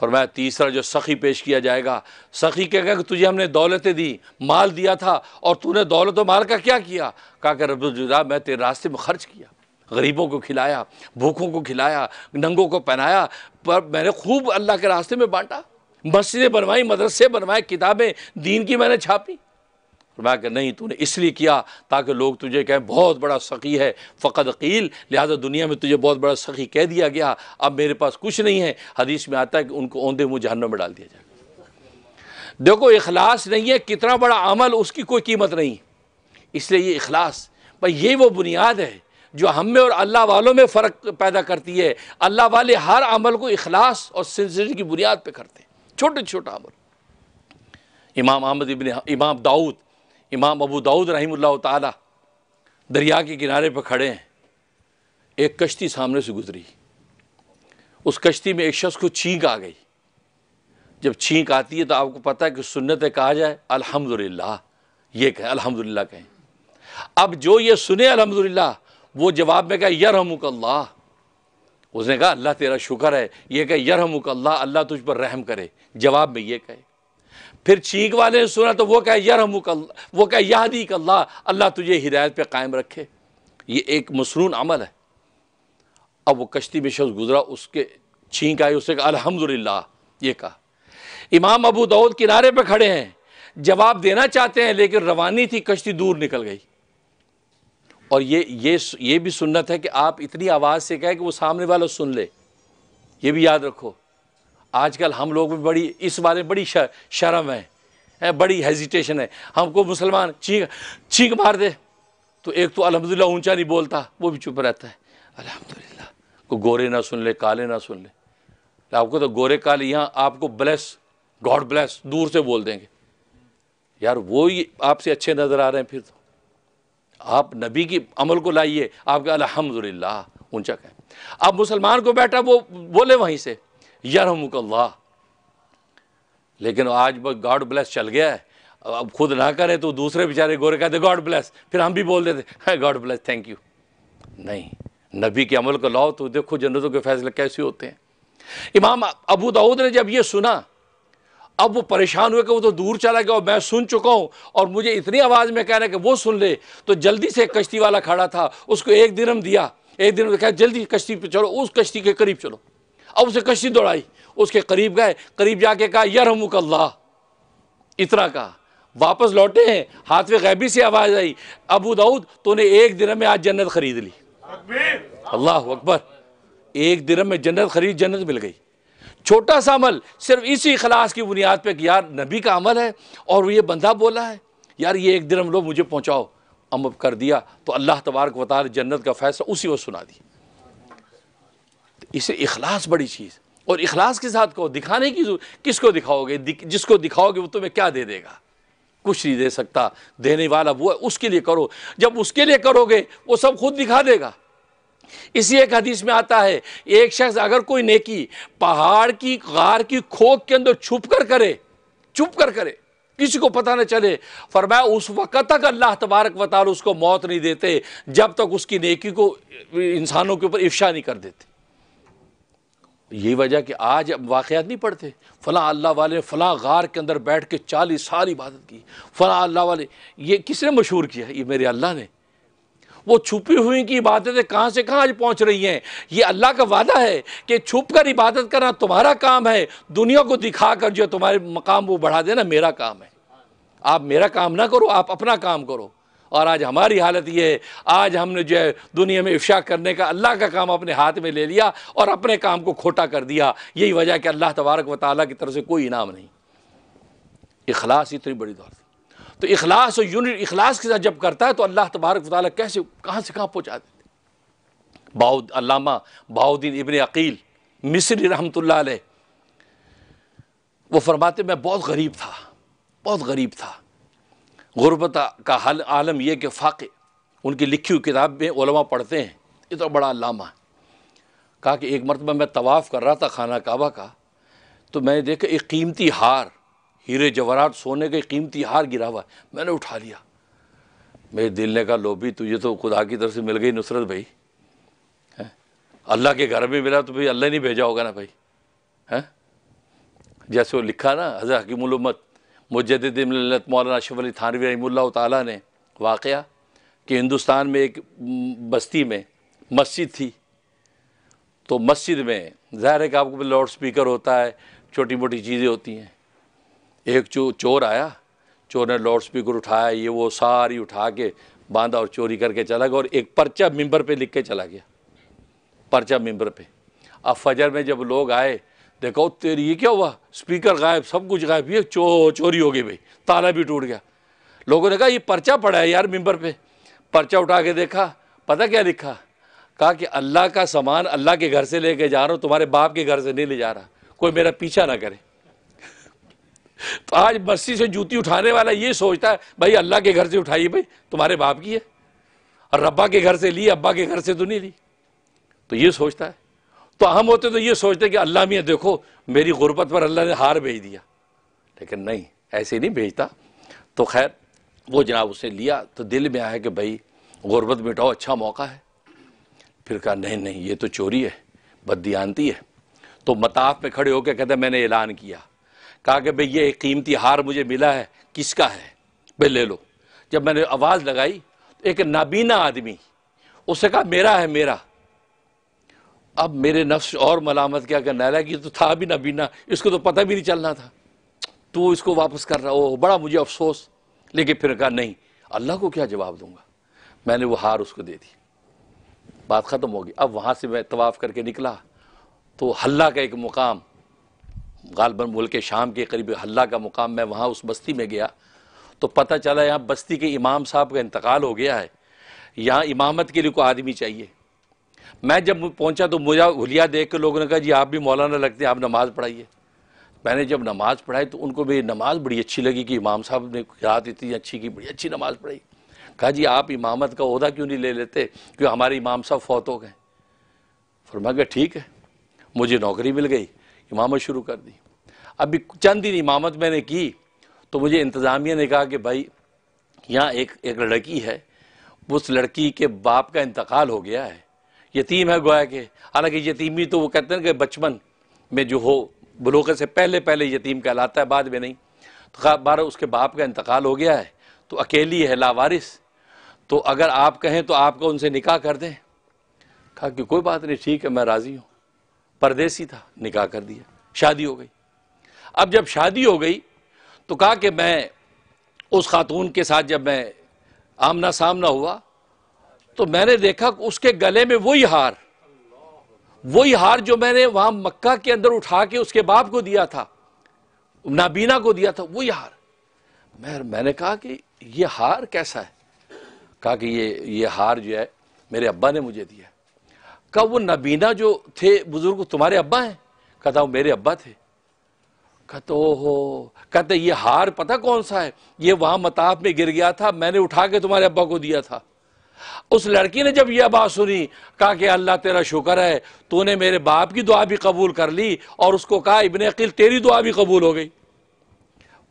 फरमाया तीसरा जो सखी पेश किया जाएगा, सखी कहेगा कि तुझे हमने दौलतें दी, माल दिया था, और तूने दौलत और माल का क्या किया? कहा कि रब्बुल ज़ुलाल, मैं तेरे रास्ते में खर्च किया, गरीबों को खिलाया, भूखों को खिलाया, नंगों को पहनाया, पर मैंने खूब अल्लाह के रास्ते में बांटा, मस्जिदें बनवाई, मदरसे बनवाए, किताबें दीन की मैंने छापी। फरमाया कि नहीं, तूने इसलिए किया ताकि लोग तुझे कहें बहुत बड़ा सखी है। फ़क़द क़ील, लिहाजा दुनिया में तुझे बहुत बड़ा सखी कह दिया गया, अब मेरे पास कुछ नहीं है। हदीस में आता है कि उनको औंधे मुँह जहन्नम में डाल दिया जाएगा। देखो इखलास नहीं है, कितना बड़ा अमल, उसकी कोई कीमत नहीं। इसलिए ये इखलास भाई, ये वो बुनियाद है जो हम में और अल्लाह वालों में फ़र्क पैदा करती है। अल्लाह वाले हर अमल को इखलास और सिंसियरिटी की बुनियाद पे करते हैं, छोटे छोटा अमल। इमाम अबू दाऊद रहमतुल्लाह ताला दरिया के किनारे पर खड़े हैं, एक कश्ती सामने से गुजरी, उस कश्ती में एक शख्स को छींक आ गई। जब छींक आती है तो आपको पता है कि सुन्नत कहा जाए अल्हम्दुलिल्लाह, ये कहें अल्हम्दुलिल्लाह कहें। अब जो ये सुने अल्हम्दुलिल्लाह, वो जवाब में कहा यरहमुकल्लाह, उसने कहा अल्लाह तेरा शुक्र है, ये कहे यरहमुकल्लाह, अल्लाह तुझ पर रहम करे, जवाब में ये कहे। फिर छींक वाले ने सुना तो वो कहे यरहमुकल्लाह, वो कहे यहदीकल्लाह, अल्लाह तुझे हिदायत पे कायम रखे। ये एक मसनून अमल है। अब वो कश्ती में शख्स गुजरा, उसके छींक आई, उसने कहा अल्हम्दुलिल्लाह, ये कहा। इमाम अबू दाऊद किनारे पे खड़े हैं, जवाब देना चाहते हैं, लेकिन रवानी थी, कश्ती दूर निकल गई। और ये भी सुन्नत है कि आप इतनी आवाज़ से कहें कि वो सामने वाला सुन ले। ये भी याद रखो, आजकल हम लोग में बड़ी इस बारे में बड़ी शर्म है, बड़ी हेजिटेशन है। हमको मुसलमान छींक मार दे तो एक तो अल्हम्दुलिल्लाह ऊंचा नहीं बोलता, वो भी चुप रहता है अल्हम्दुलिल्लाह, को गोरे ना सुन ले, काले ना सुन ले। आपको तो गोरे काले यहाँ आपको ब्लेस, गॉड ब्लेस दूर से बोल देंगे, यार वो ही आपसे अच्छे नज़र आ रहे हैं। फिर तो आप नबी की अमल को लाइए, आपका अल्हम्दुलिल्लाह ऊंचा कहें। अब मुसलमान को बैठा वो बोले वहीं से यरहमुकल्लाह, लेकिन आज बस गॉड ब्लेस चल गया है। अब खुद ना करें तो दूसरे बेचारे गोरे कहते गॉड ब्लेस, फिर हम भी बोल देते गॉड ब्लेस थैंक यू। नहीं, नबी के अमल को लाओ तो देखो जन्नतों के फैसले कैसे होते हैं। इमाम अबू दाऊद ने जब ये सुना, अब वो परेशान हुए कि वो तो दूर चला गया और मैं सुन चुका हूँ, और मुझे इतनी आवाज़ में कह रहा है कि वो सुन ले। तो जल्दी से कश्ती वाला खड़ा था, उसको 1 दिरहम दिया, 1 दिरहम कहा जल्दी कश्ती पे चलो, उस कश्ती के करीब चलो। अब उसे कश्ती दौड़ाई, उसके करीब गए, करीब जाके कहा यरहमुकल्लाह, इतना कहा। वापस लौटे हैं, हाथ में गैबी से आवाज़ आई, अबू दाऊद तूने 1 दिरहम में आज जन्नत खरीद ली। अल्लाह अकबर। 1 दिरहम में जन्नत खरीद, जन्नत मिल गई। छोटा सा अमल सिर्फ इसी इखलास की बुनियाद पे कि यार नबी का अमल है और ये बंदा बोला है यार ये 1 दिरहम लो मुझे पहुंचाओ, अमल कर दिया तो अल्लाह तबारक व तआला जन्नत का फैसला उसी वक्त सुना दी। इसे इखलास बड़ी चीज़, और इखलास के साथ कहो, दिखाने की किसको दिखाओगे? जिसको दिखाओगे वो तुम्हें क्या दे देगा? कुछ नहीं दे सकता। देने वाला वो है, उसके लिए करो। जब उसके लिए करोगे वो सब खुद दिखा देगा। इसी एक हदीस में आता है, एक शख्स अगर कोई नेकी पहाड़ की गार की खोख के अंदर छुप कर करे, किसी को पता न चले, फरमाया उस वक़्त तक अल्लाह तबारक व तआला उसको मौत नहीं देते जब तक उसकी नेकी को इंसानों के ऊपर इफ्शा नहीं कर देते। यही वजह कि आज वाक़यात नहीं पढ़ते, फ़लाँ अल्लाह वाले ने फ़लाँ गार के अंदर बैठ के 40 साल इबादत की, फ़लाँ अल्लाह वाले। ये किसने मशहूर किया? ये मेरे अल्लाह ने। वो छुपी हुई की इबादतें कहाँ से कहाँ आज पहुँच रही हैं। ये अल्लाह का वादा है कि छुप कर इबादत करना तुम्हारा काम है, दुनिया को दिखा कर जो तुम्हारे मकाम वो बढ़ा देना मेरा काम है। आप मेरा काम ना करो, आप अपना काम करो। और आज हमारी हालत ये है, आज हमने जो है दुनिया में इफ्शा करने का अल्लाह का काम अपने हाथ में ले लिया और अपने काम को खोटा कर दिया। यही वजह कि अल्लाह तबारक व तआला की तरफ से कोई इनाम नहीं। इखलास इतनी बड़ी दौलत। तो इखलास और यूनिट इखलास के साथ जब करता है तो अल्लाह तबारक व तआला कैसे कहाँ से कहाँ पहुँचा देते। अल्लामा बहाउद्दीन इब्न अकील मिस्री रहमतुल्लाह अलैह वो फरमाते मैं बहुत गरीब था। गुरबत का हल आलम यह कि फ़ाक़े उनकी लिखी हुई किताब में उलमा पढ़ते हैं, इतना बड़ा अल्लामा है। कहा कि एक मरतबा मैं तवाफ़ कर रहा था खाना काबा का, तो मैंने देखा एक कीमती हार, हीरे जवाहरात सोने का कीमती हार गिरा हुआ है। मैंने उठा लिया। मेरे दिल ने कहा लोभी तुझे तो खुदा की तरफ से मिल गई नुसरत भाई, है अल्लाह के घर में मिला तो भाई अल्लाह नहीं भेजा होगा ना भाई, है। जैसे वो लिखा ना हज़रत हकीमुल उम्मत मुजद्दिद मिल्लत मौलाना अशरफ अली थानवी रहमतुल्लाह ताला ने वाक़या कि हिंदुस्तान में एक बस्ती में मस्जिद थी, तो मस्जिद में ज़ाहिर है कि आपको लाउड स्पीकर होता है, छोटी मोटी चीज़ें होती हैं। एक चोर आया, चोर ने लाउड स्पीकर उठाया, ये वो सारी उठा के बांधा और चोरी करके चला गया और एक पर्चा मिंबर पे लिख के चला गया, पर्चा मिंबर पे। अब फजर में जब लोग आए, देखो तेरी ये क्या हुआ, स्पीकर गायब, सब कुछ गायब, ये चोरी हो गई भाई, ताला भी टूट गया। लोगों ने कहा ये पर्चा पड़ा है यार मिंबर पे। पर्चा उठा के देखा, पता क्या लिखा? कहा कि अल्लाह का सामान अल्लाह के घर से लेके जा रहा हूँ, तुम्हारे बाप के घर से नहीं ले जा रहा, कोई मेरा पीछा ना करे। तो आज मस्जिद से जूती उठाने वाला ये सोचता है भाई अल्लाह के घर से उठाइए भाई, तुम्हारे बाप की है, और रब्बा के घर से ली, अब्बा के घर से तो नहीं ली। तो ये सोचता है। तो हम होते तो ये सोचते कि अल्लाह मियाँ देखो मेरी गुर्बत पर अल्लाह ने हार भेज दिया, लेकिन नहीं, ऐसे नहीं भेजता। तो खैर वो जनाब उसने लिया, तो दिल में आया कि भाई गुर्बत मिटाओ, अच्छा मौका है। फिर कहा नहीं ये तो चोरी है, बददियानती है। तो मताफ में खड़े होकर कहते मैंने ऐलान किया, कहा कि भाई ये एक कीमती हार मुझे मिला है, किसका है भाई ले लो। जब मैंने आवाज़ लगाई तो एक नाबीना आदमी, उससे कहा मेरा है मेरा। अब मेरे नफ्स और मलामत क्या करना है कि तो था भी नाबीना, इसको तो पता भी नहीं चलना था, तू इसको वापस कर रहा हो, बड़ा मुझे अफसोस। लेकिन फिर कहा नहीं, अल्लाह को क्या जवाब दूंगा। मैंने वो हार उसको दे दी, बात ख़त्म हो गई। अब वहाँ से मैं तवाफ़ करके निकला तो हल्ला का एक मुकाम, गालबन मुल्क शाम के करीब हल्ला का मुकाम, मैं वहाँ उस बस्ती में गया तो पता चला यहाँ बस्ती के इमाम साहब का इंतकाल हो गया है, यहाँ इमामत के लिए कोई आदमी चाहिए। मैं जब पहुँचा तो मुझे हुलिया देख के लोगों ने कहा जी आप भी मौलाना लगते हैं, आप नमाज़ पढ़ाइए। मैंने जब नमाज़ पढ़ाई तो उनको भी नमाज़ बड़ी अच्छी लगी कि इमाम साहब ने रात इतनी अच्छी की, बड़ी अच्छी नमाज़ पढ़ाई। कहा जी आप इमामत का ओहदा क्यों नहीं ले लेते, क्योंकि हमारे इमाम साहब फौत हो गए। फरमाया ठीक है, मुझे नौकरी मिल गई, इमामत शुरू कर दी। अभी चंद दिन इमामत मैंने की तो मुझे इंतज़ामिया ने कहा कि भाई यहाँ एक लड़की है, उस लड़की के बाप का इंतकाल हो गया है, यतीम है गोया के। हालांकि यतीमी तो वो कहते हैं कि बचपन में जो हो बुलूग़ से पहले यतीम कहलाता है, बाद में नहीं। तो बारह उसके बाप का इंतकाल हो गया है, तो अकेली है, लावारिस। तो अगर आप कहें तो आपको उनसे निकाह कर दें। कहा कि कोई बात नहीं, ठीक है मैं राज़ी हूँ। परदेसी था, निकाह कर दिया, शादी हो गई। अब जब शादी हो गई तो कहा कि मैं उस खातून के साथ जब मैं आमना सामना हुआ तो मैंने देखा कि उसके गले में वही हार, वही हार जो मैंने वहां मक्का के अंदर उठा के उसके बाप को दिया था, नाबीना को दिया था, वही हार। मैंने कहा कि ये हार कैसा है? कहा कि ये हार जो है मेरे अब्बा ने मुझे दिया। कहा वो नबीना जो थे बुजुर्ग तुम्हारे अब्बा हैं? कहता वो मेरे अब्बा थे। कहते ओहो, कहते ये हार पता कौन सा है? ये वहां मताफ में गिर गया था, मैंने उठा के तुम्हारे अब्बा को दिया था। उस लड़की ने जब यह बात सुनी, कहा कि अल्लाह तेरा शुक्र है, तूने मेरे बाप की दुआ भी कबूल कर ली, और उसको कहा इब्ने अकील तेरी दुआ भी कबूल हो गई।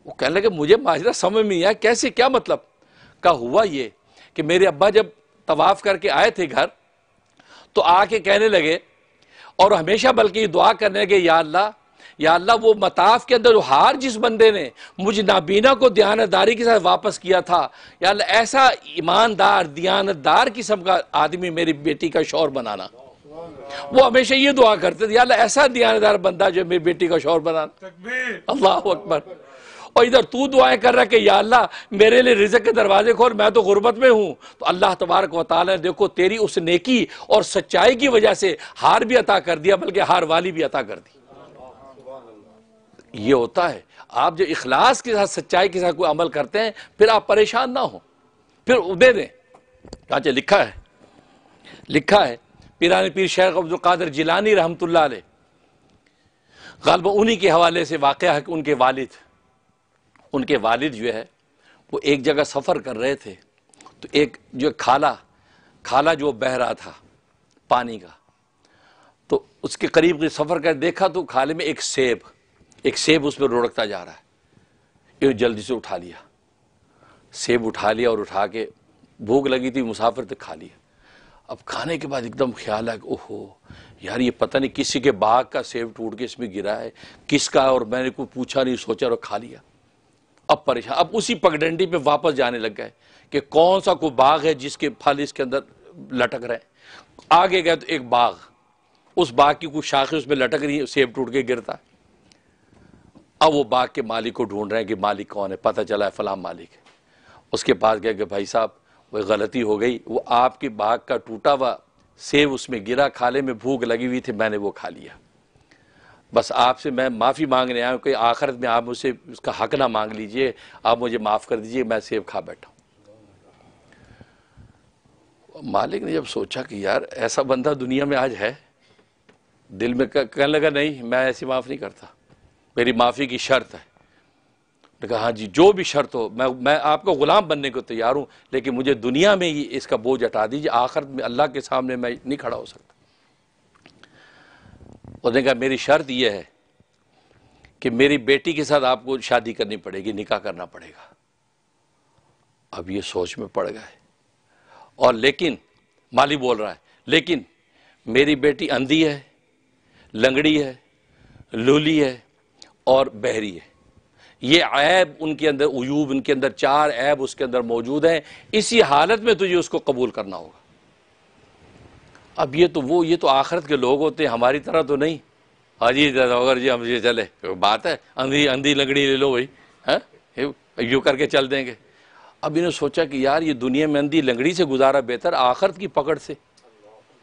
वो कहने लगे मुझे माजरा समझ में नहीं आया, कैसे, क्या मतलब? का हुआ ये कि मेरे अब्बा जब तवाफ करके आए थे घर, तो आके कहने लगे, और हमेशा बल्कि दुआ करने लगे, या अल्लाह वो मताफ के अंदर हार जिस बंदे ने मुझे नाबीना को दयानतदारी के साथ वापस किया था, या अल्लाह ऐसा ईमानदार दयानतदार किस्म का आदमी मेरी बेटी का शौहर बनाना। वो हमेशा ये दुआ करते थे, या अल्लाह ऐसा दयानतदार बंदा जो मेरी बेटी का शौहर बनाना। अल्लाह अकबर। और इधर तू दुआएं कर रहा कि या अल्लाह मेरे लिए रिज़्क़ के दरवाजे खोल, मैं तो गुर्बत में हूं। तो अल्लाह तबारक व तआला ने देखो तेरी उस नेकी और सच्चाई की वजह से हार भी अता कर दिया, बल्कि हार वाली भी अता कर दी। ये होता है, आप जो इखलास के साथ सच्चाई के साथ कोई अमल करते हैं, फिर आप परेशान ना हो, फिर दे दें। अच्छा, लिखा है पीरानी पीर शेख अब्दुल कादिर जिलानी रहमतुल्लाह अलैह, ग़ालिबन उन्हीं के हवाले से वाक़या है कि उनके वालिद जो है वो एक जगह सफ़र कर रहे थे, तो एक जो खाला जो बह रहा था पानी का, तो उसके करीब सफ़र कर देखा तो खाले में एक सेब उस पर लुढ़कता जा रहा है। ये जल्दी से उठा लिया, सेब उठा लिया, और उठा के भूख लगी थी मुसाफिर तो खा लिया। अब खाने के बाद एकदम ख्याल है कि ओहो यार, ये पता नहीं किसी के बाग का सेब टूट के इसमें गिरा है, किसका, और मैंने कोई पूछा नहीं, सोचा और खा लिया। अब परेशान, अब उसी पगडंडी पे वापस जाने लग गए कि कौन सा कोई बाग है जिसके फल इसके अंदर लटक रहे हैं। आगे गए तो एक बाग, उस बाग की कुछ शाखें उसमें लटक रही है, सेब टूट के गिरता है। अब वो बाग के मालिक को ढूंढ रहे हैं कि मालिक कौन है, पता चला है फलां मालिक है। उसके पास गए कि भाई साहब वो गलती हो गई, वो आपके बाग का टूटा हुआ सेब उसमें गिरा, खाले में भूख लगी हुई थी, मैंने वो खा लिया। बस आपसे मैं माफ़ी मांगने आया हूँ कि आखिरत में आप मुझसे उसका हक ना मांग लीजिए, आप मुझे माफ़ कर दीजिए, मैं सेब खा बैठा हूँ। मालिक ने जब सोचा कि यार ऐसा बंदा दुनिया में आज है, दिल में कहने लगा नहीं, मैं ऐसी माफ़ नहीं करता, मेरी माफ़ी की शर्त है। कहा हाँ जी, जो भी शर्त हो, मैं आपको ग़ुलाम बनने को तैयार हूँ, लेकिन मुझे दुनिया में ही इसका बोझ हटा दीजिए, आखिरत में अल्लाह के सामने मैं नहीं खड़ा हो सकता। उसने कहा मेरी शर्त यह है कि मेरी बेटी के साथ आपको शादी करनी पड़ेगी, निकाह करना पड़ेगा। अब ये सोच में पड़ गए, और लेकिन माली बोल रहा है, लेकिन मेरी बेटी अंधी है, लंगड़ी है, लूली है और बहरी है। ये ऐब उनके अंदर, उयूब उनके अंदर, 4 ऐब उसके अंदर मौजूद हैं। इसी हालत में तुझे उसको कबूल करना होगा। अब ये तो आखिरत के लोग होते हैं, हमारी तरह तो नहीं। हाँ जी अगर जी हम ये चले, बात है अंधी लंगड़ी ले लो भाई, हैं यूँ करके चल देंगे। अब इन्होंने सोचा कि यार ये दुनिया में अंधी लंगड़ी से गुजारा बेहतर आखिरत की पकड़ से।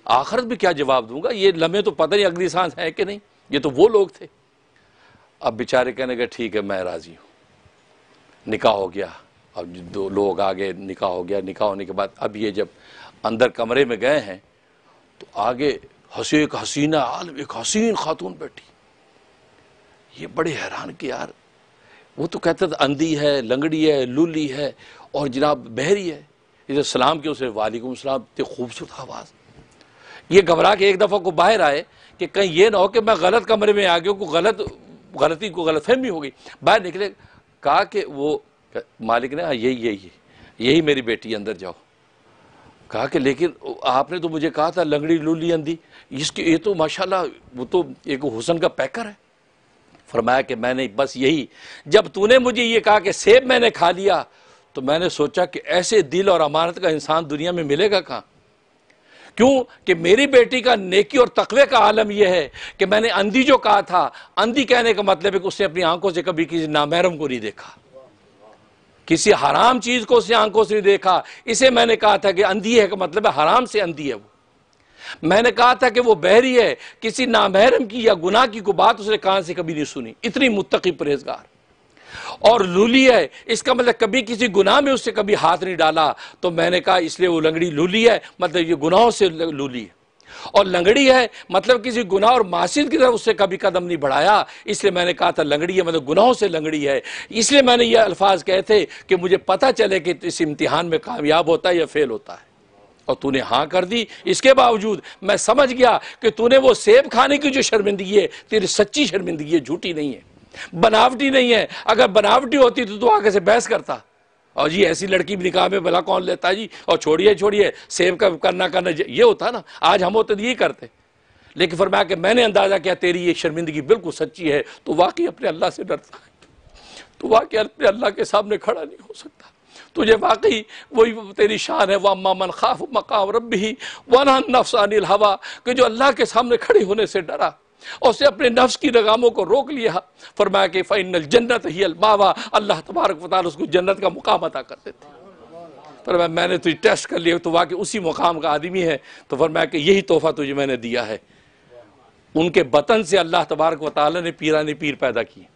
आखिरत में क्या जवाब दूंगा, ये लम्हे तो पता नहीं अगली सांस है कि नहीं। ये तो वो लोग थे। अब बेचारे कहने के ठीक है मैं राज़ी हूँ। निकाह हो गया, अब 2 लोग आ गए, निकाह हो गया। निकाह होने के बाद अब ये जब अंदर कमरे में गए हैं तो आगे एक हसीना आलम, एक हसीन खातून बैठी। ये बड़े हैरान कि यार वो तो कहते थे अंधी है, लंगड़ी है, लूली है और जनाब बहरी है। इधर सलाम के उसे वालेकुम सलाम, इतनी खूबसूरत आवाज़। ये घबरा के एक दफ़ा को बाहर आए कि कहीं ये ना हो कि मैं गलत कमरे में आ गया, को गलतफहमी हो गई। बाहर निकले, कहा कि वो मालिक ने यही मेरी बेटी, अंदर जाओ। कहा कि लेकिन आपने तो मुझे कहा था लंगड़ी लूली अंधी, इसके ये तो माशाल्लाह वो तो एक हुस्न का पैकर है। फरमाया कि मैंने बस यही, जब तूने मुझे ये कहा कि सेब मैंने खा लिया तो मैंने सोचा कि ऐसे दिल और अमानत का इंसान दुनिया में मिलेगा कहाँ। क्यों कि मेरी बेटी का नेकी और तकवे का आलम यह है कि मैंने अंधी जो कहा था, अंधी कहने का मतलब है कि उसने अपनी आंखों से कभी किसी नामहरम को नहीं देखा, किसी हराम चीज को उसने आंखों से नहीं देखा। इसे मैंने कहा था कि अंधी है का मतलब है हराम से अंधी है वो। मैंने कहा था कि वो बहरी है, किसी नामहरम की या गुनाह की कोई बात उसने कान से कभी नहीं सुनी, इतनी मुत्तकी परहेजगार। और लूली है, इसका मतलब कभी किसी गुनाह में उससे कभी हाथ नहीं डाला। तो मैंने कहा इसलिए वो लंगड़ी लूली है, मतलब ये गुनाहों से लूली है। और लंगड़ी है मतलब किसी गुनाह और मासियत की तरफ उससे कभी कदम नहीं बढ़ाया, इसलिए मैंने कहा था लंगड़ी है, मतलब गुनाहों से लंगड़ी है। इसलिए मैंने ये अल्फाज कहे थे कि मुझे पता चले कि इस इम्तिहान में कामयाब होता है या फेल होता है। और तूने हाँ कर दी। इसके बावजूद मैं समझ गया कि तूने वो सेब खाने की जो शर्मिंदगी है, तेरी सच्ची शर्मिंदगी है, झूठी नहीं है, बनावटी नहीं है। अगर बनावटी होती तो तू आगे से बहस करता, और जी ऐसी लड़की भी निकाह में भला कौन लेता है जी, और छोड़िए छोड़िए सेब का करना ये होता ना। आज हम होते यही करते। लेकिन फरमाया कि मैंने अंदाजा किया तेरी ये शर्मिंदगी बिल्कुल सच्ची है, तो वाकई अपने अल्लाह से डरता है, तो वाकई अपने अल्लाह के सामने खड़ा नहीं हो सकता। तुझे वाकई वही तेरी शान है, वह अम्मा मन खाफ मकाम रब्बिही व नहा नफ्स अनिल हवा, कि जो अल्लाह के सामने खड़े होने से डरा और उसने अपने नफ्स की लगामों को रोक लिया। फरमाया कि फ़इन्नल जन्नत हियल मावा, अल्लाह तबारक व तआला उसको जन्नत का मुकाम अता कर देते। फरमाया मैंने तुझे टेस्ट कर लिया, तो वाकई उसी मुकाम का आदमी है। तो फरमाया कि यही तोहफा तुझे मैंने दिया है। उनके बतन से अल्लाह तबारक व तआला ने पीराने पीर पैदा किए।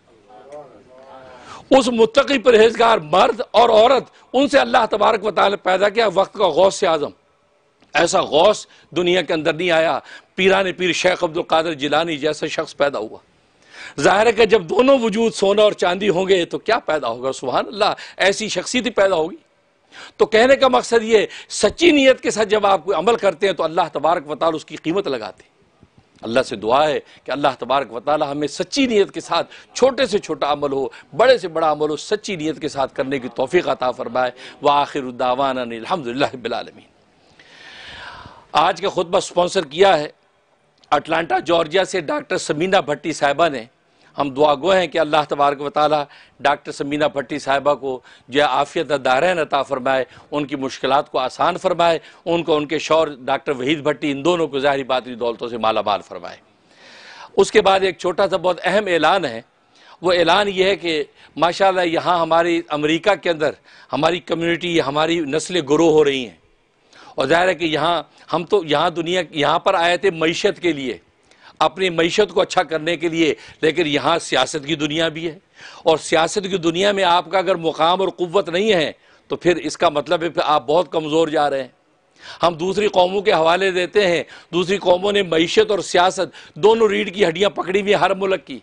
उस मुत्तकी परहेजगार मर्द और औरत, उनसे अल्लाह तबारक व तआला पैदा किया वक्त का गौस से आजम। ऐसा गौस दुनिया के अंदर नहीं आया। पीराने पीर शेख अब्दुल कादिर जिलानी जैसा शख्स पैदा हुआ। जाहिर है कि जब दोनों वजूद सोना और चांदी होंगे तो क्या पैदा होगा, सुभान अल्लाह, ऐसी शख्सियत ही पैदा होगी। तो कहने का मकसद ये, सच्ची नीयत के साथ जब आप कोई अमल करते हैं तो अल्लाह तबारक व तआला उसकी कीमत लगाते हैं। अल्लाह से दुआ है कि अल्लाह तबारक व तआला हमें सच्ची नीयत के साथ छोटे से छोटा अमल हो, बड़े से बड़ा अमल हो, सच्ची नीयत के साथ करने की तौफीक अता फरमाए। व आखिरु दावाना अनिल हम्दुलिल्लाहि रब्बिल आलमीन। आज का खुतबा स्पॉन्सर किया है अटलांटा जॉर्जिया से डॉक्टर समीना भट्टी साहिबा ने। हम दुआ गो हैं कि अल्लाह तबारक व तआला डॉक्टर समीना भट्टी साहिबा को जो आफ़ियत दारैन अता फरमाए, उनकी मुश्किलात को आसान फरमाए, उनको उनके शौहर डॉक्टर वहीद भट्टी इन दोनों को ज़ाहिरी बातरी दौलतों से माला माल फरमाए। उसके बाद एक छोटा सा बहुत अहम ऐलान है। वो ऐलान ये है कि माशाअल्लाह यहाँ हमारी अमेरिका के अंदर हमारी कम्युनिटी, हमारी नस्लें ग्रो हो रही हैं। और ज़ाहिर है कि यहाँ हम तो यहाँ पर आए थे मईशत के लिए, अपनी मईशत को अच्छा करने के लिए, लेकिन यहाँ सियासत की दुनिया भी है। और सियासत की दुनिया में आपका अगर मुकाम और क़ुव्वत नहीं है तो फिर इसका मतलब है कि आप बहुत कमज़ोर जा रहे हैं। हम दूसरी कौमों के हवाले देते हैं, दूसरी कौमों ने मईशत और सियासत दोनों रीढ़ की हड्डियाँ पकड़ी हुई हर मुल्क की,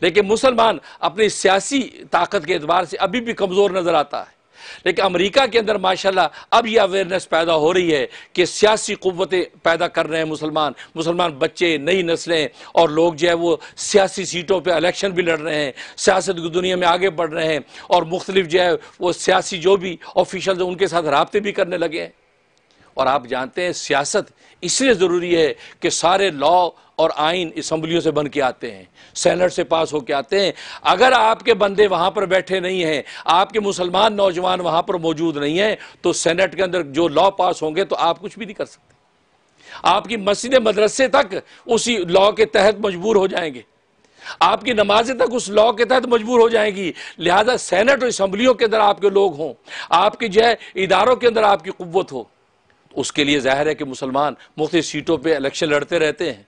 लेकिन मुसलमान अपनी सियासी ताकत के एतबार से अभी भी कमज़ोर नज़र आता है। लेकिन अमेरिका के अंदर माशाल्लाह अब यह अवेयरनेस पैदा हो रही है कि सियासी क़ुव्वतें पैदा कर रहे हैं मुसलमान बच्चे, नई नस्लें और लोग जो है वो सियासी सीटों पे इलेक्शन भी लड़ रहे हैं, सियासत की दुनिया में आगे बढ़ रहे हैं, और मुख्तलिफ जो है वो सियासी जो भी ऑफिशल्स हैं उनके साथ राब्ते भी करने लगे हैं। और आप जानते हैं सियासत इसलिए ज़रूरी है कि सारे लॉ और आइन असम्बलियों से बन के आते हैं, सेनेट से पास होके आते हैं। अगर आपके बंदे वहाँ पर बैठे नहीं हैं, आपके मुसलमान नौजवान वहाँ पर मौजूद नहीं हैं, तो सेनेट के अंदर जो लॉ पास होंगे तो आप कुछ भी नहीं कर सकते। आपकी मस्जिद मदरसे तक उसी लॉ के तहत मजबूर हो जाएंगे, आपकी नमाजें तक उस लॉ के तहत मजबूर हो जाएंगी। लिहाजा सेनेट और असम्बलियों के अंदर आपके लोग हों, आपके जो है इदारों के अंदर आपकी क़ुव्वत हो, उसके लिए ज़ाहिर है कि मुसलमान मुख्तलिफ सीटों पे इलेक्शन लड़ते रहते हैं।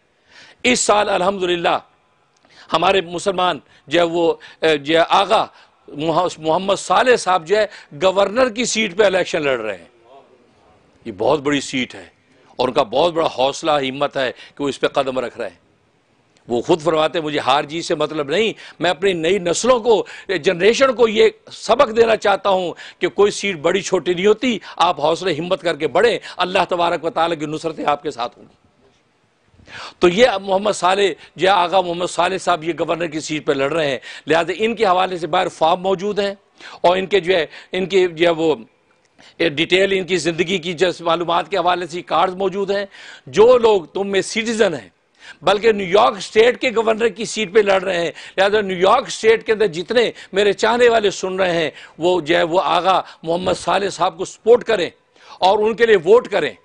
इस साल अल्हम्दुलिल्लाह हमारे मुसलमान जो है वो जो है आगा मोहम्मद साले साहब जो है गवर्नर की सीट पे इलेक्शन लड़ रहे हैं। ये बहुत बड़ी सीट है और उनका बहुत बड़ा हौसला हिम्मत है कि वो इस पर कदम रख रहे हैं। वो खुद फरमाते मुझे हार जीत से मतलब नहीं, मैं अपनी नई नस्लों को, जनरेशन को ये सबक देना चाहता हूँ कि कोई सीट बड़ी छोटी नहीं होती, आप हौसले हिम्मत करके बढ़े, अल्लाह तबारक व तआला की नुसरतें आपके साथ होंगी। तो ये मोहम्मद साले जो आगा मोहम्मद साले साहब ये गवर्नर की सीट पर लड़ रहे हैं। लिहाजा इनके हवाले से बाहर फॉर्म मौजूद हैं और इनके जो है वो डिटेल इनकी ज़िंदगी की जो मालूमात के हवाले से कार्ड मौजूद हैं। जो लोग तुम में सिटीज़न हैं, बल्कि न्यूयॉर्क स्टेट के गवर्नर की सीट पे लड़ रहे हैं, लिहाजा न्यूयॉर्क स्टेट के अंदर जितने मेरे चाहने वाले सुन रहे हैं वो जो है वो आगा मोहम्मद साले साहब को सपोर्ट करें और उनके लिए वोट करें,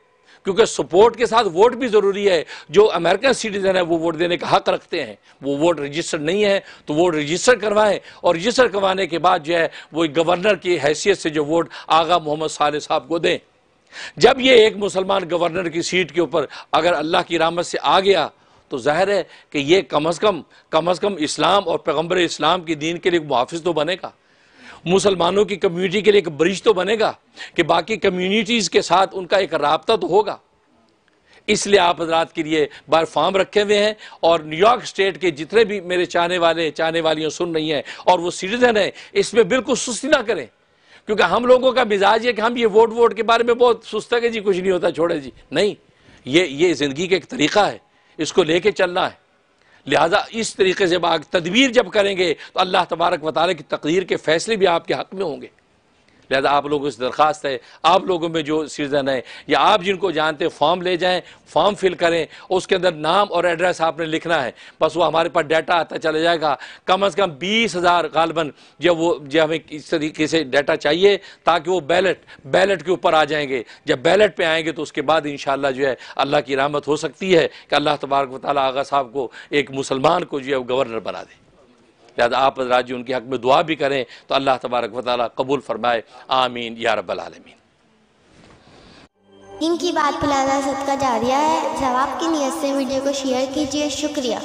क्योंकि सपोर्ट के साथ वोट भी ज़रूरी है। जो अमेरिकन सिटीज़न है वो वोट देने का हक रखते हैं, वो वोट रजिस्टर नहीं है तो वोट रजिस्टर करवाएं, और रजिस्टर करवाने के बाद जो है वो गवर्नर की हैसियत से जो वोट आगा मोहम्मद साले साहब को दें। जब ये एक मुसलमान गवर्नर की सीट के ऊपर अगर अल्लाह की रहमत से आ गया तो जाहिर है कि ये कम अज़ कम इस्लाम और पैगम्बर इस्लाम के दीन के लिए मुहाफिज तो बनेगा, मुसलमानों की कम्युनिटी के लिए एक ब्रिज तो बनेगा कि बाकी कम्युनिटीज़ के साथ उनका एक राब्ता तो होगा। इसलिए आप हजरात के लिए बार फॉर्म रखे हुए हैं और न्यूयॉर्क स्टेट के जितने भी मेरे चाहने वालियों सुन रही हैं और वो सिटीजन है, इसमें बिल्कुल सुस्ती ना करें, क्योंकि हम लोगों का मिजाज है कि हम ये वोट के बारे में बहुत सुस्त है कि जी कुछ नहीं होता, छोड़े जी, नहीं, ये ज़िंदगी का एक तरीक़ा है, इसको लेके चलना है। लिहाजा इस तरीके से तदबीर जब करेंगे तो अल्लाह तबारक व तआला की तकदीर के फ़ैसले भी आपके हक़ में होंगे। लिहाजा आप लोगों से दरख्वास्त है, आप लोगों में जो सिटीजन है या आप जिनको जानते हैं, फॉर्म ले जाएं, फॉर्म फिल करें, उसके अंदर नाम और एड्रेस आपने लिखना है, बस वो हमारे पास डाटा आता चला जाएगा। कम से कम 20,000 गालबन जब हमें इस तरीके से डाटा चाहिए ताकि वो बैलेट के ऊपर आ जाएंगे। जब बैलेट पे आएंगे तो उसके बाद इंशाअल्लाह जो है अल्लाह की रहमत हो सकती है कि अल्लाह तबारक व तआला आगा साहब को, एक मुसलमान को जो है गवर्नर बना दे। लिहाजा आप हज़रात जी उनके हक़ में दुआ भी करें तो अल्लाह तबारक व तआला कबूल फरमाए, आमीन या रब्बल आलमीन। इनकी बात फैलाना सदका जारिया है। सवाब की नियत से वीडियो को शेयर कीजिए। शुक्रिया।